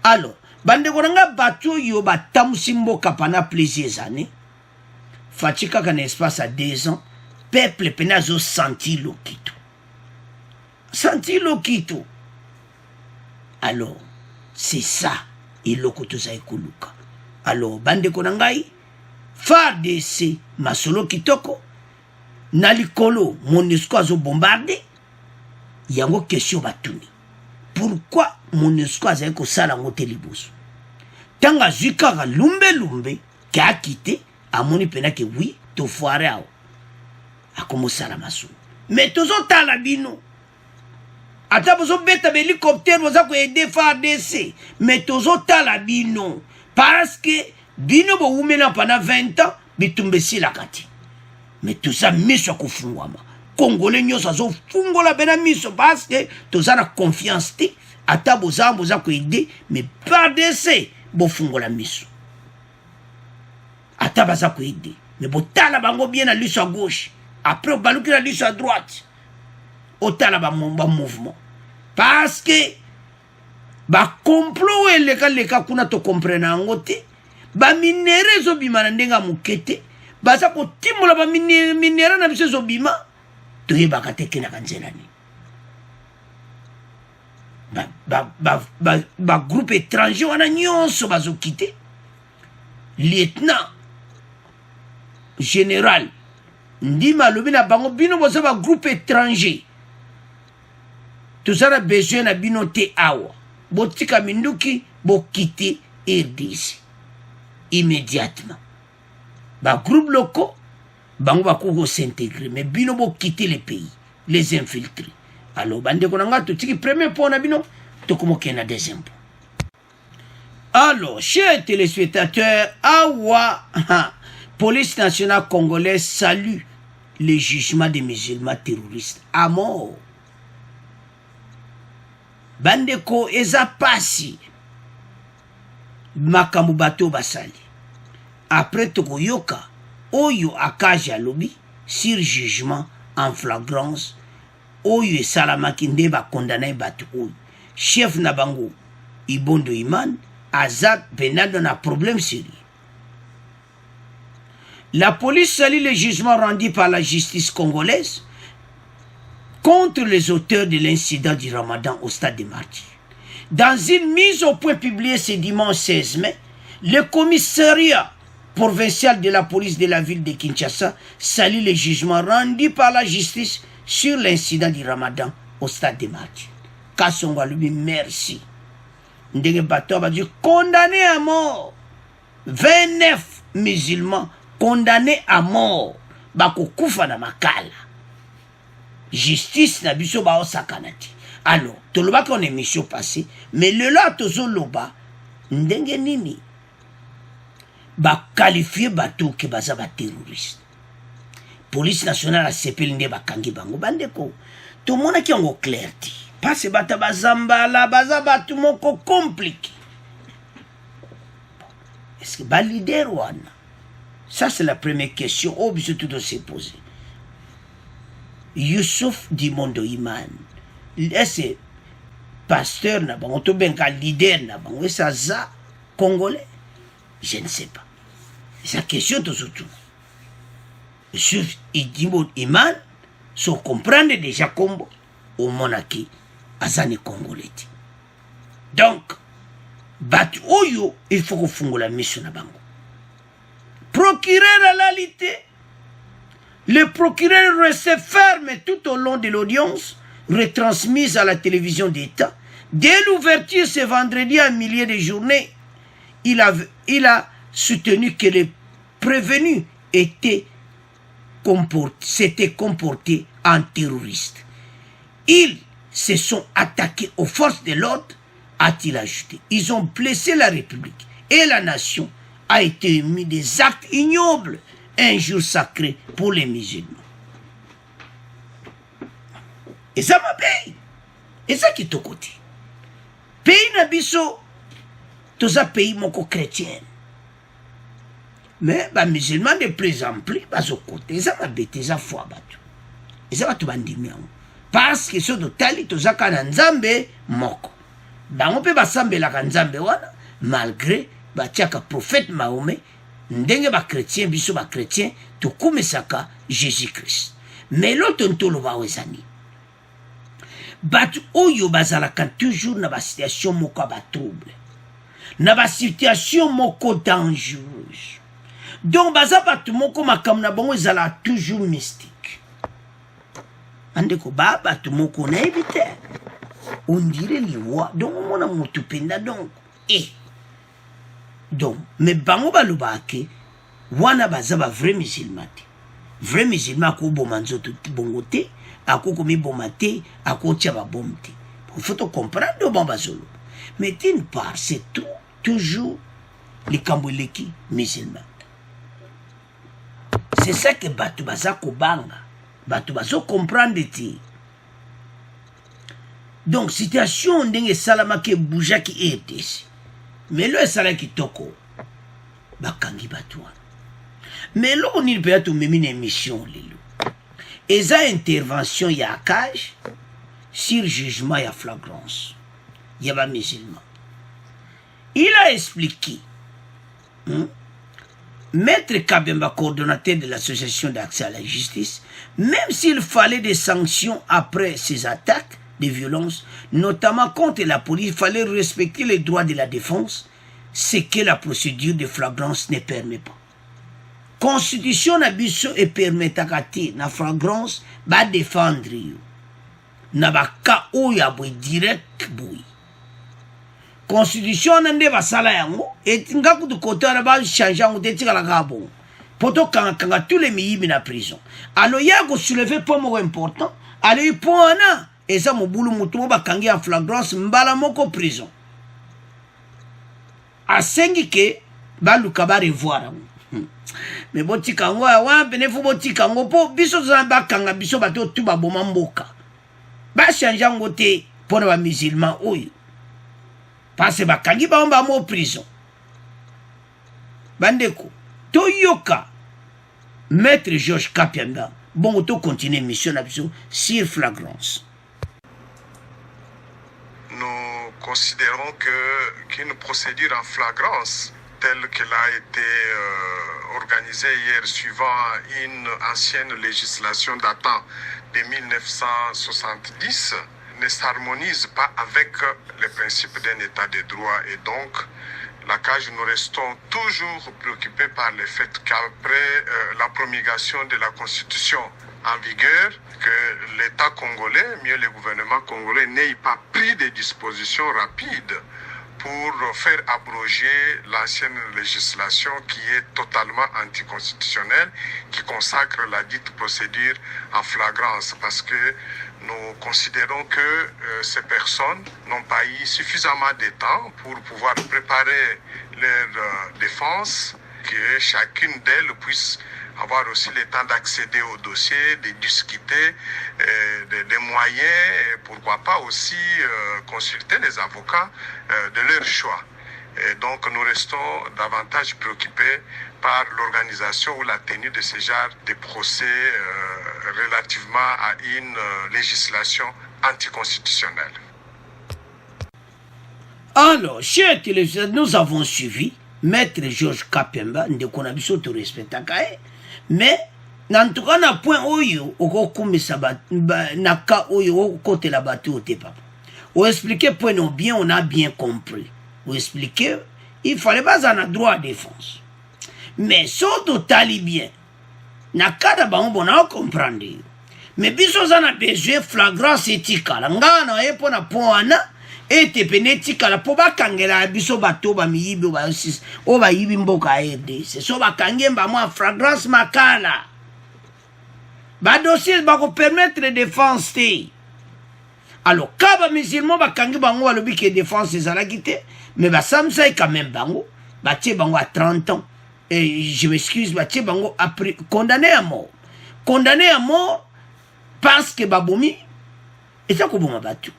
Alors bande konanga bato yo ba tamusimbo kapana plusieurs années. Fatika qu'un espace à 2 ans, peuple penazo senti l'okito. Senti l'okito. Alors, c'est ça, et l'okoto sa ekoluka. Alors, bande konangai, FARDC, masolo kitoko, nalikolo, MONUSCO azo bombardé, yango question batuni. Pourquoi MONUSCO azo eko sala ngote liboso? Tanga zikara lumbe, qui a quitté, amoni pena que oui to foire ao akomosa la masu mais tozo tala bino ata bozo beta hélicoptère boza ko aider FARDC mais tozo tala bino parce que bino bo umena pendant 20 ans bitumbesi la kati mais tout ça miso ko fungwama congolais nyoso zo fungola bena miso parce que toza na confiance te ata boza ko aider mais FARDC bo fungola miso. Ata baza ko aider mais botala bango bien à l'issue à gauche après baluki à l'issue à droite otala ba mouvement parce que complot eleka kuna to comprendre yango te minere ezobima na ndenge moke te baza kotimola minere na biso ezobima toyebaka te kenaka nzela nini groupe étranger wana nyonso bazokite lieutenant général ndima alobi na bango bino boza groupe étranger tozala besoin na bino te awa botika minduki bokite RDC immédiatement groupe locaux bango bakoko s'intégrer mais bino bokite le pays les infiltrer. Alors bandeko nanga totiki premier point na bino tokomoke na deuxième point. Alors chers téléspectateurs, awa police nationale congolaise salue le jugement des musulmans terroristes à mort. Bandeko eza pasi makambo bato basali après tokoyoka oyo akaji alobi sur jugement en flagrance oyo esalamaki nde bakondana bato oyo chef na bango Ibondo Iman aza penado na problème sérieux. La police salue le jugement rendu par la justice congolaise contre les auteurs de l'incident du Ramadan au stade des Martyrs. Dans une mise au point publiée ce dimanche 16 mai, le commissariat provincial de la police de la ville de Kinshasa salue le jugement rendu par la justice sur l'incident du Ramadan au stade des Martyrs. Kassonga lui merci. Ndenge bato va dire condamné à mort. 29 musulmans condamnés à mort. Bako kufa na makala. Justice na biso ba osakanati. Alors, toloba qu'on émission passée, mais le là tozo loba ndenge nini ba qualifier bato ke baza ba terroriste. Police nationale a sepeli nde bakangi bango bandeko. To mona ki yango clair ti. Parce bata bazamba la baza bato moko compliqué. Est-ce que ba leader wana? Ça c'est la première question obligé tout de se poser. Youssouf Dimondo Iman, est-ce pasteur na bango to benka leader na bango est ça congolais? Je ne sais pas. C'est la question de tout. Youssouf Dimondo Iman, so comprendre déjà combo au monaki azani congolais. Donc bat oyo il faut que fungo la mission na bango. Procureur à la lité. Le procureur restait ferme tout au long de l'audience, retransmise à la télévision d'État. Dès l'ouverture ce vendredi à milieu de journée, il a soutenu que les prévenus s'étaient comportés en terroristes. Ils se sont attaqués aux forces de l'ordre, a-t-il ajouté. Ils ont blessé la République et la nation a été émis des actes ignobles. Un jour sacré pour les musulmans. Et ça m'a payé. Et ça qui est au côté. Pays nabiso, tous un pays moko chrétien. Mais les musulmans de plus en plus, ils au côté. Et ça m'a bêté, ça foi battu. Et ça va tout bandimé. Parce que ceux de Tali, tous un kananzambe moko. On peut pas sambe la kanzambe wana, malgré batiaka prophète Mahomet. Ndenge ba chrétien biso ba chrétien to kumesaka Jésus-Christ. Mais l'autre ntolo ba wezani. Batu oyo bazalaka toujours na ba situation moko ba trouble. Na ba situation moko dangereuse. Donc baza batu moko makam na bango ezala toujours mystique. Andeko ba batu moko na éviter. On dirait liwa donc mona mutu penda donc donc, mais bango balobake, wana bazaba vrai musulman. Vrai musulman ako bomanzo tout bongote, ako komi bomate, ako tchaba bomte. Il faut comprendre bon bazolo. Mais d'une part, c'est toujours les kamboleki musulmans. C'est ça que batu bazako banga. Batu bazo comprendre ti. Donc, situation ndenge salama ke bouja ki ETC. Mais le salaire qui toko bakangi batwa. Mais là on il peut être même une émission lelo. Et ça intervention ya cage sur jugement et flagrance. Il y a musulman. Il a expliqué, Maître Kabemba, coordonnateur de l'association d'accès à la justice, même s'il fallait des sanctions après ces attaques de violence, notamment contre la police, il fallait respecter les droits de la défense, ce que la procédure de flagrance ne permet pas. Constitution na biso et permetaka te na flagrance ba défendre yo. Na ba ka oya boy direct boy. Constitution na nde basala yango et ngaku du côté na ba changer yango te tika la gabo. Poto kanga tous les miyibi na prison. Alors ya go soulever point mo important. Ale pona et ça mo bulu mutu ba kangi en flagrance mbala moko prison. A sengi ke ba lukaba revoir. Mais botika ngo ya wampe nefu botika ngo po biso zamba kanga biso bato tuba boma mboka. Ba changer ngo te pour les musulmans oyo. Parce que ba kangi ba mba mo prison. Bandeko to yoka Maître Georges Kapemba bon to continuer mission na biso sur flagrance. Nous considérons qu'une procédure en flagrance telle qu'elle a été organisée hier suivant une ancienne législation datant de 1970 ne s'harmonise pas avec les principes d'un état de droit et donc la CAJ, nous restons toujours préoccupés par le fait qu'après la promulgation de la Constitution en vigueur, que l'État congolais, mieux le gouvernement congolais, n'ait pas pris des dispositions rapides pour faire abroger l'ancienne législation qui est totalement anticonstitutionnelle, qui consacre la dite procédure en flagrance, parce que nous considérons que ces personnes n'ont pas eu suffisamment de temps pour pouvoir préparer leur défense, que chacune d'elles puisse avoir aussi le temps d'accéder au dossier, de discuter des moyens et pourquoi pas aussi consulter les avocats de leur choix. Et donc nous restons davantage préoccupés par l'organisation ou la tenue de ce genre de procès relativement à une législation anticonstitutionnelle. Alors, chers téléviseurs, nous avons suivi Maître Georges Kapemba, Ndekonabiso to respectakae, mais en tout cas, na point oyo, oko kumisa naka oyo, oko kote la batu au tepa. Ou expliquer point non bien, on a bien compris. Ou expliquer, il fallait pas en droit à défense. Mais surtout talibien, naka da bango bona comprendre. Mais biso zana besoin flagrance etikala. Ngana epo na poana, ete penetikala po bakangela biso bato ba miyibi ba sis o ba yibi mboka ede. C'est so bakangemba moi flagrance makala. Ba dossier ba ko permettre de défense te. Alors kaba musulman bakangi bango balobi ke défense ezalaki te, mais ba samsa quand même bango, ba tie bango à 30 ans. Et je m'excuse, ba tie bango après condamné à mort. Condamné à mort parce que babomi et ça ko boma batu.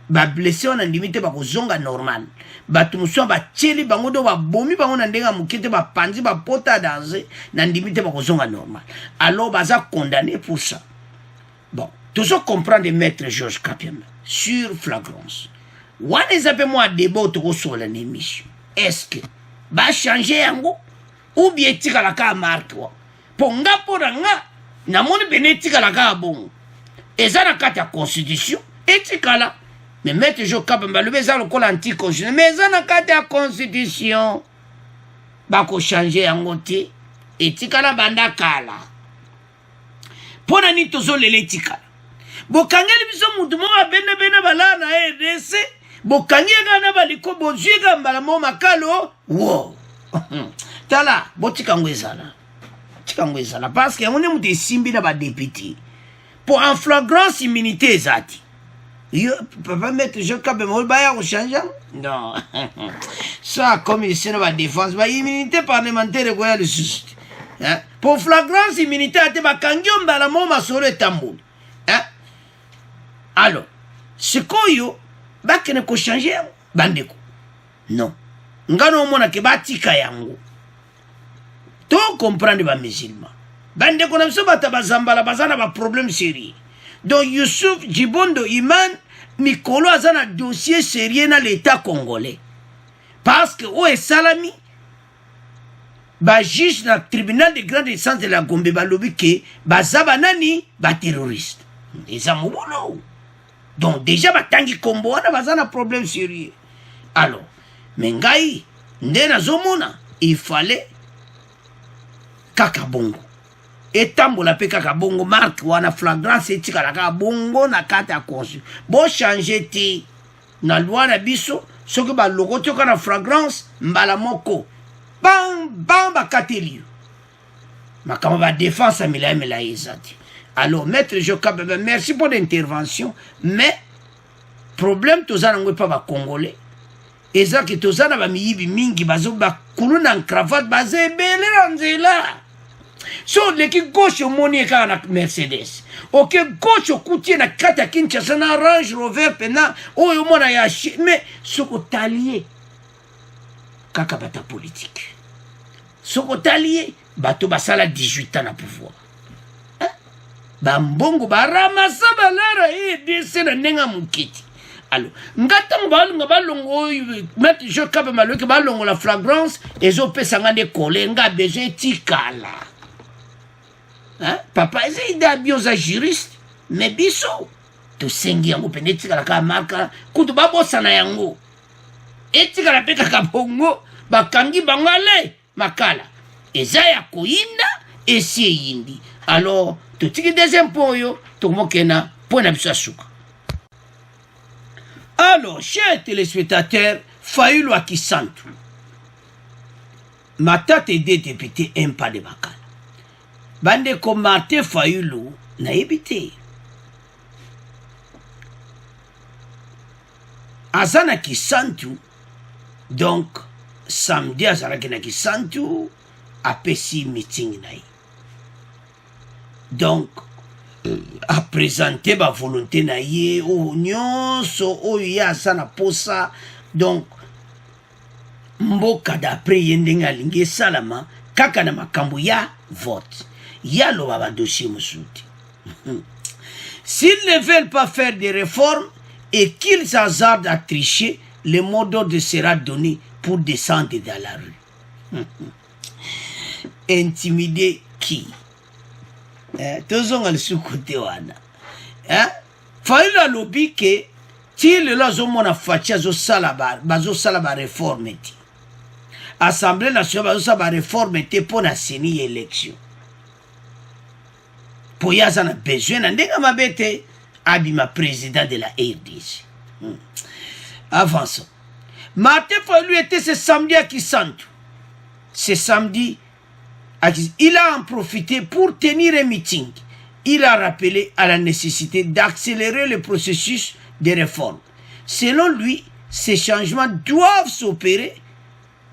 Ba blessé on a limité ba ko zonga normal. Batu muso ba tieli bango do ba bomi bango na ndenga mukete ba panzi ba pota danger na limité ba ko zonga normal. Alors baza condamné pour ça. Bon, tout ça comprendre Maître Georges Kapemba sur flagrance. One is up moi débat to sur l'émission. Est-ce que ba changer yango ou bien tika la ka marque wa. Ponga poranga na moni benetika la ka bon. Eza na kata constitution etika la. Mais Maître Georges Kapemba le beza le col anti-constitution. Mais eza na kata constitution ba ko changer yango te etika la banda kala. Pona ni tozo lele tika. Bokangeli biso mutu mwa bene bala na RDC bokangeli na baliko boziga mbala mo makalo wow. Tala botika ngwezala. Tika ngwezala parce que on est mutu simbi na ba député pour en flagrance immunité zati. Yo papa Maître Georges Kapemba baya ko changer? Non. Ça comme ici na ba défense ba immunité parlementaire ko ya le juste. Hein? Pour flagrance immunité ate bakangi mbala mo masolo etambouli. Hein? Alors, ce qu'on bakene ko changer bandeko. Non. Ngano mona ke batika yango. To comprendre ba musulman. Bandeko na biso bata bazambala bazana ba problème sérieux. Donc Youssouf Djibondo Iman mikolo aza na dossier sérieux na l'état congolais parce que oyo esalami bajuge na tribunal de grande instance de la Gombe balobi ke baza banani baterroriste eza mobolo donc déjà batangi kombo wana baza na problème sérieux alors me ngai nde nazomona il fallait kaka bongo etambola mpe kaka bongo marque wana flagrance etikala kaka bongo na kati ya consul bochange te na loi na biso soki baloko te oka na flagrance mbala moko bam bakateli yo makambo badéfense ya milayi eza te alors maître Joka merci pour l'intervention mais problème toza nango epa bacongolais eza ke toza na bamiyibi mingi bakulu na cravate baza ebele na nzela so leki gauche omoni ekaka na Mercedes oke gauche okutie na kati ya Kinshasa na Range Rover pena oyo omona ya mais soko talie kaka bata politique soko talie bato basala 18 ans na pouvoir bambongo baramasa balara edese na ndenga moketi alors ntango balonga balongo maître Joka maloki balongo la flagrance ezopesa nga nde kole nga besoin etikala papa eza ide abioza juriste me biso tosengi yango pene etikala kaka marka kutu babosana yango etikala mpe kaka bongo bakangi bango ale makala eza ya koyinda esi eyindi alors totiki deuxième point oyo tokomokena point na biso ya suka. Alors, chers téléspectateurs, Fayulu Akisantu, Matata des députés n'aiment pas de Bakala. Bande comme Martin Fayulu n'a évité. Azana Kisantu, donc, samedi, Azana Kisantu, a pessi meeting naï. Donc, a présenté ma volonté na ye o nyonso oyo ya sana posa donc mboka d'après ye ndenge alingi esalama kaka na makambo ya vote ya loba badossier mosusu s'ils ne veulent pas faire des réformes et qu'ils hasardent à tricher le mot d'ordre sera donné pour descendre dans la rue. Intimider qui? Tozonga le côté wana Fayulu alobi ke ti lelo azomona faci azosala ba réforme ti assemblée nationale bazosala ba réforme te mpo na seni ya élection po ye aza na besoin na ndenge mabe te abima président de la RDC. Avançons. Martin Fayulu était ce samedi à Kisantu. Ce samedi il a en profité pour tenir un meeting. Il a rappelé à la nécessité d'accélérer le processus de réforme. Selon lui, ces changements doivent s'opérer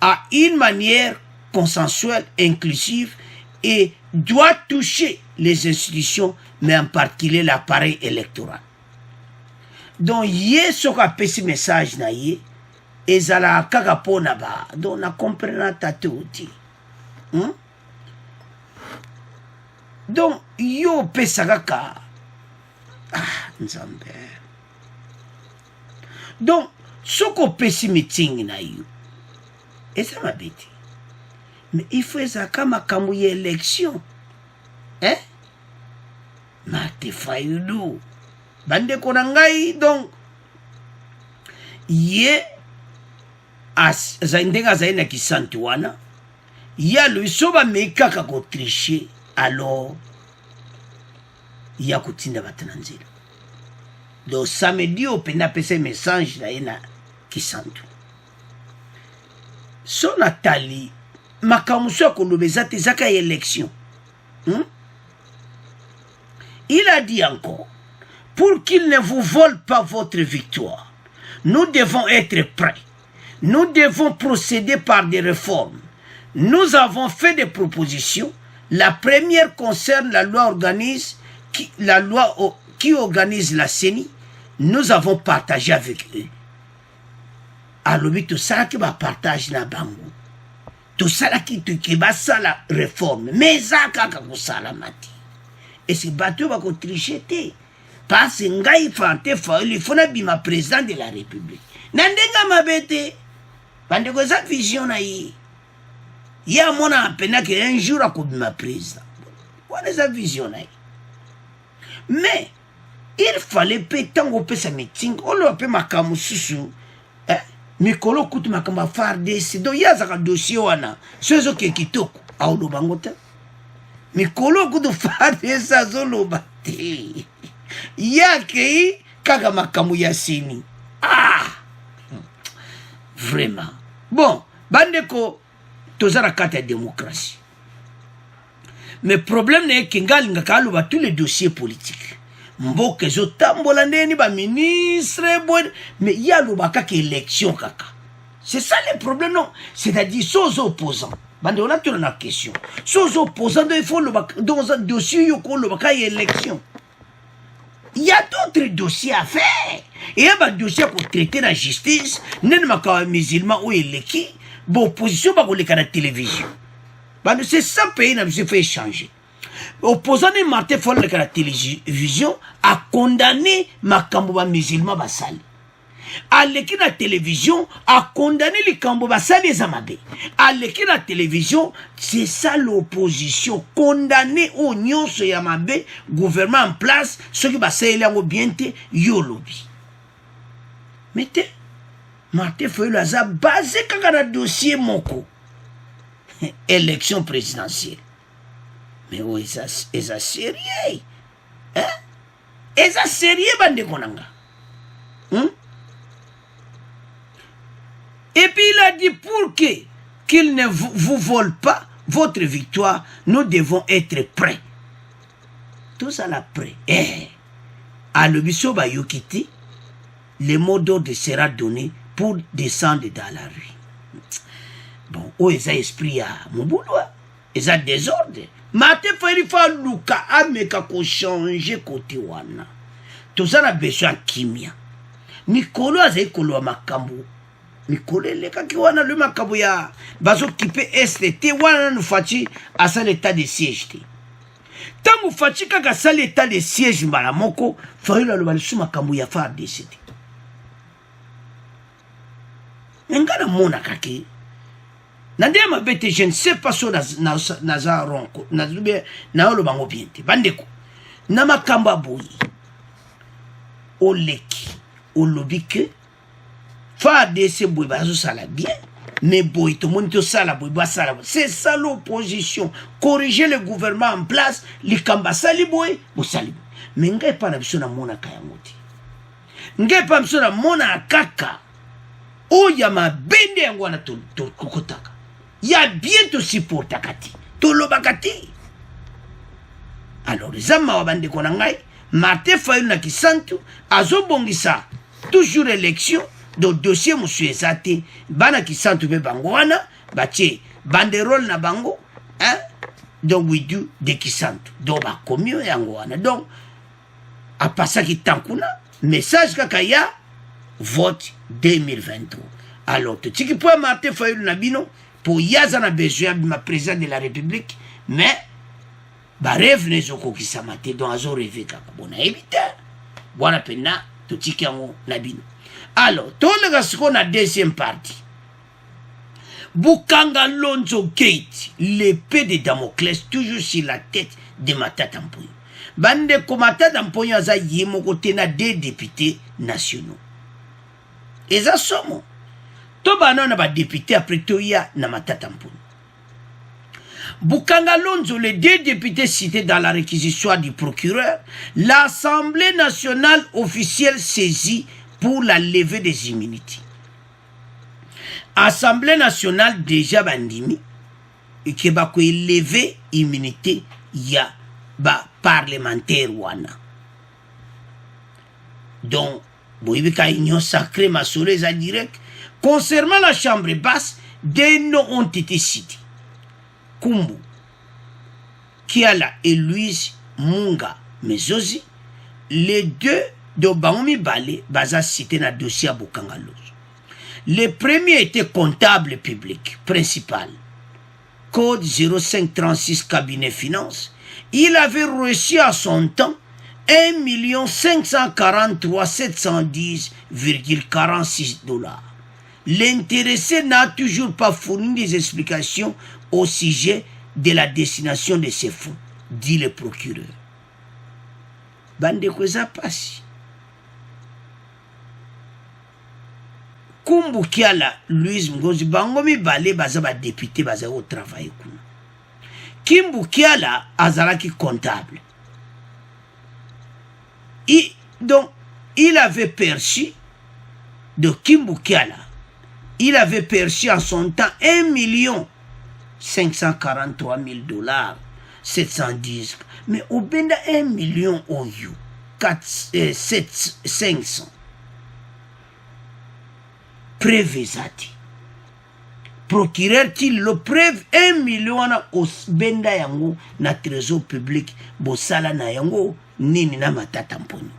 à une manière consensuelle, inclusive et doit toucher les institutions, mais en particulier l'appareil électoral. Donc, hier, ce qu'a fait ce message, et ça l'a kakapona ba, donc on a compris na tatouti. Donc, yo pesagaka. Nzambe. Donc, ce qu'on peut si meeting na yo. Et ça m'a bêté. Mais il faut ça comme à kamouye élection. Hein? Martin Fayulu. Bande konangai, donc. Ye. Zaindenga zaina Kisantu wana. Ya lui soba mekaka ko tricher. Alors, il y a kutinda batananzila. Donc, samedi, on peut appeler message na Kisantu. Son Nathalie, makamuso kolobeza te zaka élection. Il a dit encore, pour qu'il ne vous vole pas votre victoire, nous devons être prêts. Nous devons procéder par des réformes. Nous avons fait des propositions. La première concerne la loi qui organise la CENI. Nous avons partagé avec eux. Alors, tout ça qui va partager na bango. Tout ça qui va ça la réforme. Mais ça, ça mati. Et ce bateau va tricher. parce que ngai Fante Fayulu il faut na bima président de la République nandenga mabete bande ko sa vision na yi ya mona apena que un jour akobima président wana sa vision na yi mais il fallait pétango pesa meeting olo pe makamu susu mikolo kutu makamba FARDC do yazaka dossier wana sozo ke kitoko aoloba ngota mikolo kutu FARDC azoloba te yake kaka makamu ya sini vraiment bon bandeko tozara kata ya démocratie mais problème n'est que ngalinga kaloba tous les dossiers politiques mboka ezotambola ndeni ba ministre bon mais yaloba kaka élection kaka c'est ça le problème non c'est-à-dire soz opposants bande on a tourné la question soz opposants il faut le dans un dossier yoko le baka élection il y a d'autres dossiers à faire et un dossier pour traiter la justice nen maka musulman ou eleki bon opposition ba ko le la télévision bande c'est ça pays n'a se fait changer opposant de Martin Fayulu à la télévision a condamné makambo ba musulman basali. Aleki la télévision a condamné les kambo basali et zamabe. Aleki la télévision, c'est ça l'opposition condamné au nyonso yamabe gouvernement en place ceux qui basali yango biente yolobi. Mettez Martin Fayulu a basé kaka na dossier moko élection présidentielle. Mais oui, ça sérieux. Hein? Et ça sérieux, bande konanga. Et puis il a dit pour qu'il ne vous vole pas votre victoire, nous devons être prêts. Tout ça là prêt. À l'obiso bayokiti, le mot d'ordre sera donné pour descendre dans la rue. Bon, oh, ils ont esprit à mon boulot. Ils ont désordre. Martin Fayulu fa luka ameka ko changer côté wana. Tout ça na besoin kimia. Mikolo azai kolo makambo. Mikolo eleka ki wana le makambo ya bazo kipe STT wana no fati asa l'état de siège te. Tangu fati kaka sa l'état de siège mbala moko Fayulu lo balisu makambo ya FARDC. Ngana mona kake Nandema bete je ne sais pas so naza ronko nazube na olo bango biente bandeko na makamba boyi oleki olobike FARDC boyi bazo sala bien mais boyi to monito sala boyi ba sala c'est ça l'opposition corriger le gouvernement en place likamba sali boyi bo sali mais ngai pa na biso na mona kayangoti ngai pa biso na mona kaka oyama bende yango na to kokotaka. Il y a bientôt si pour takati. Tout le bakati. Alors, les hommes de Konangai, Martin Fayulu na kisantu, azobongisa, toujours élection, do dossier monsieur Ezate, bana kisantu be bangoana, bache, banderole na bango, hein, donc we do de kisantu. Donc, ba komio yangoana. Donc, à passer qui tankuna, message kakaya, vote 2023. Alors, tu sais qui peut Martin Fayulu na bino, pour yazana besoin de ma président de la République, mais ba rêve ne zoko ki samate donc azo rêver kaka bona ebita bona pena to tikango na bino. Alors to le gasiko na deuxième partie Bukanga Lonzo Gate, l'épée de Damoclès toujours sur la tête de Matata Mponyo. Bande ko Matata Mponyo aza yemo kote na deux députés nationaux. Eza somo to banana ba député après toya na Matata Mponyo. Bukanga Lonzo, les deux députés cités dans la réquisition du procureur, l'Assemblée nationale officielle saisie pour la levée des immunités. Assemblée nationale déjà bandimi et qui va lever immunité ya ba parlementaire wana. Donc boyibika union sacrée masolez à direct concernant la chambre basse, des noms ont été cités. Kumbu, Kiala et Louise Munga Mezozi, les deux de Baomi Balé, baza cité dans le dossier à Bukanga Lonzo. Le premier était comptable public, principal. Code 0536 cabinet finance. Il avait reçu à son temps 1 543 710,46 $. L'intéressé n'a toujours pas fourni des explications au sujet de la destination de ces fonds, dit le procureur. Bande eza pasi. Kumbu Kiala, Louise Ngozi, bango mibale baza ba député baza au travail kuna. Kimbu Kiala azalaki comptable. Donc, il avait perçu de Kimbu Kiala, il avait perçu en son temps 1 543 000 $, 710. Mais au benda 1 million oyo, 500. Preuve zati. Procureur ti le preuve 1 million na benda yango na trésor public bosala na yango nini na matata mponyo.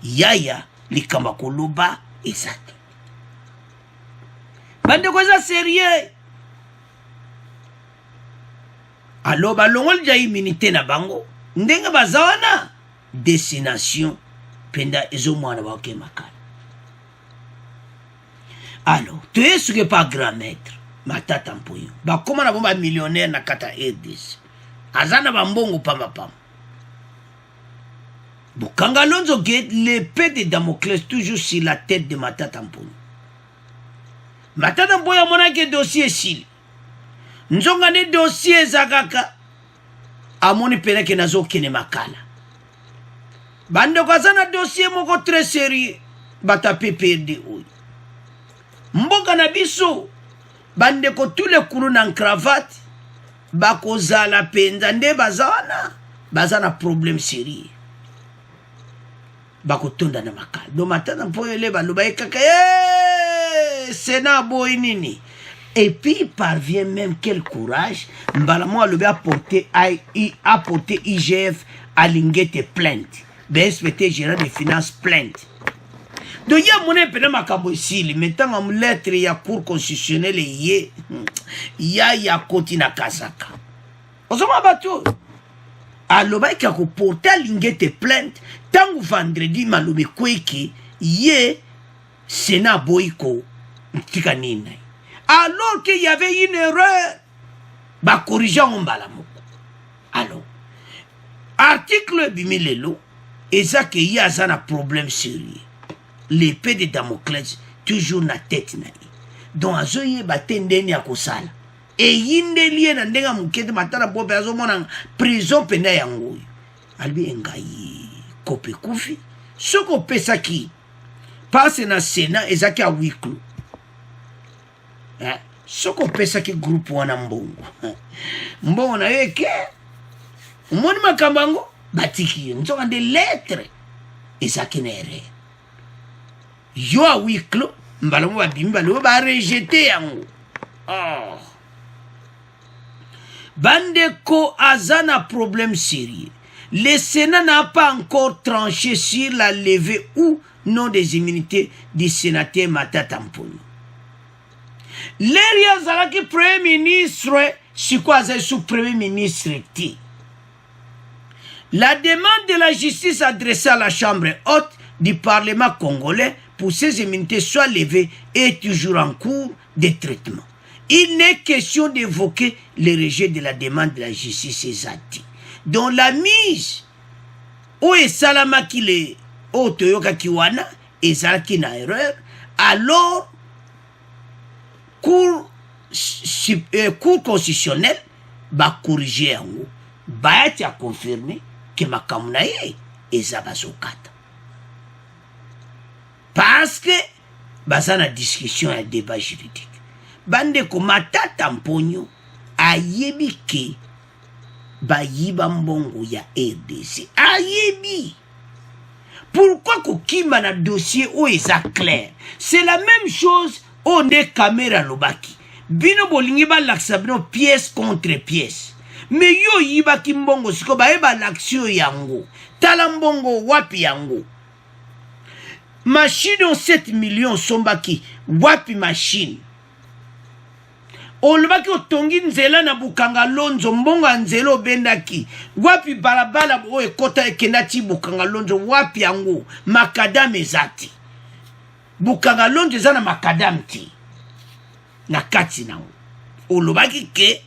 Yaya likamba koloba ezaki. Bande koza sérieux. Alo balongol jayi minité na bango ndenga bazawana destination penda ezo mwana wake makala. Alors, tu es ce que pas grand maître, matata mponyo. Ba koma na bomba millionnaire na kata RDC. Azana bambongo pamba pamba. Bukanga Lonzo get l'épée de Damoclès toujours sur la tête de matata mponyo. Matata mponyo monake dossier sili. Nzonga ne dossier zakaka. Amoni peneke nazo kene makala. Bande kwa zana dossier moko très sérieux. Bata PPRD oyo. Mboka na biso bande ko tous les coulons en cravate bako zala penza nde bazana problème sérieux bako tonda na makala do matana mpoyo le baloba ekaka Sénat boy nini. Et puis il parvient même quel courage mbalamo alobi apporter IGF à Lingete plainte BSPT gérant des finances plainte. Donc il y a mon épée makambo ici, mettant en lettre il y a cour constitutionnelle il y a Kotina Kazaka. Osoma bato. Aloba ki ko porter Lingete plainte tangu vendredi malobi kweki ye Sénat boyko tika nina. Alors qu'il y avait une erreur, ba corrigeant on balamoko. Alors article bimilelo ezake y a un problème sérieux. L'épée de Damoclès toujours na tête na ye. Donc azoye batendeni ya kosala. E yinde liye na ndenga mukete matala bobe azo mona prison pena yango. Albi engayi kope kufi. Soko pesa ki passe na Sénat ezaki a huis clos. Soko pesa ki groupe wana mbongo. Mbongo na yeke. Umoni makambango batiki nzonga de lettres ezaki na erreur. Yo a huis clos, mbalomo ba bimba lo ba rejeter yango. Oh. Bandeko azana problème sérieux. Le Sénat n'a pas encore tranché sur la levée ou non des immunités du sénateur Matata Mponyo. L'Eria Zalaki Premier ministre, c'est quoi ça sous Premier ministre? La demande de la justice adressée à la Chambre haute du Parlement congolais pour ces immunités soit levées est toujours en cours de traitement. Il n'est question d'évoquer le rejet de la demande de la justice exacte, dont la mise au Salamaki le au Toyoka Kiwana et Zalaki na erreur, alors cour constitutionnelle va corriger en haut. Bayati a confirmé que ma kamunaye est Zabazokata. Parce que bazana discussion et débat juridique. Bande ko Matata Mponyo ayebi ke bayiba mbongo ya RDC. Ayebi. Pourquoi kokima na dossier où est clair? C'est la même chose on est caméra lobaki. Bino bolingi ba laksabino pièce contre pièce. Mais yo yiba kimbongo siko ba eba l'action yango. Talambongo wapi yango. Machine on 7 millions sombaki wapi machine. olobaki otongi nzela na Bukanga Lonzo mbonga nzela obendaki wapi balabala oyo ekota ekenda ti Bukanga Lonzo wapi yango makadam ezati Bukanga Lonzo eza na makadam ti na kati nango olobaki ke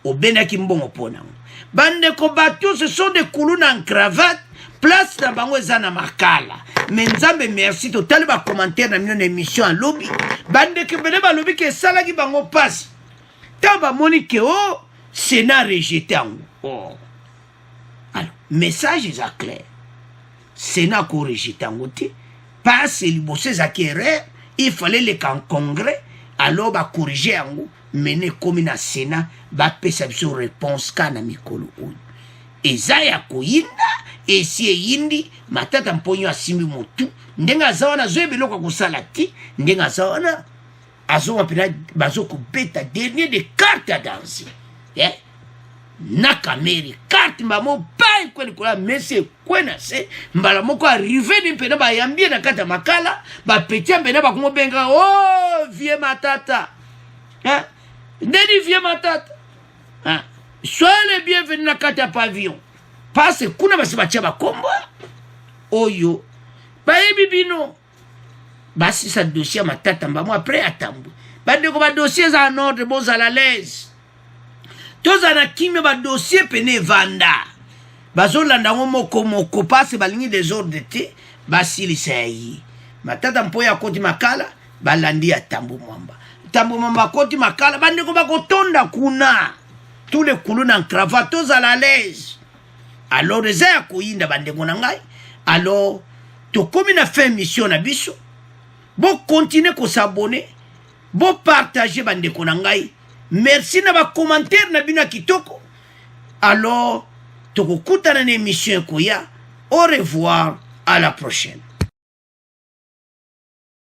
obendaki mbongo po nango bandeko bato ce sont des coulous en cravate place na bango eza na makala mais nzambe merci totali ba commentaire na mino émission en lobby bandeko bele ba lobby ke salaki bango passe ta ba moni ke oh Sénat rejeté yango oh alors message est clair Sénat ko rejeté yango te passe liboso ezaki erreur il fallait le en congrès alors ba corriger yango mene komi na Sénat ba pesa biso réponse kana mikolo oyo eza ya koyinda esi eyindi matata mponyo asimbi motu ndenge aza wana azoyeba eloko kosala ti ndenge aza wana azowa mpena bazokobeta dernier de carte ya danse na kameri carte mbamo pai kweni kola mesi ekwena se mbala moko arrive ni mpena bayambie na kati ya makala bapetia mpena bakomobenga oh vie matata ndeni vie matata soyez les bienvenus na kati ya pavillon parce kuna basi batia bakombo oyo bayebi bino basi sa dossier matata mbamo après atambu bandeko ba dossier za en ordre bozala l'aise tozana kimia ba dossier pene vanda bazolanda ngo moko passe balingi des ordres te basilisa yi matata mpo ya koti makala balandi ya tambu mwamba koti makala bandeko bakotonda kuna tous les coulous en cravate tozala l'aise alors eza ya koyinda bandeko na ngai alors tokomi na fin mission na biso bo continuer ko s'abonner bo partager bandeko na ngai merci na ba commentaire na bino kitoko alors tokokutana na émission koya au revoir à la prochaine.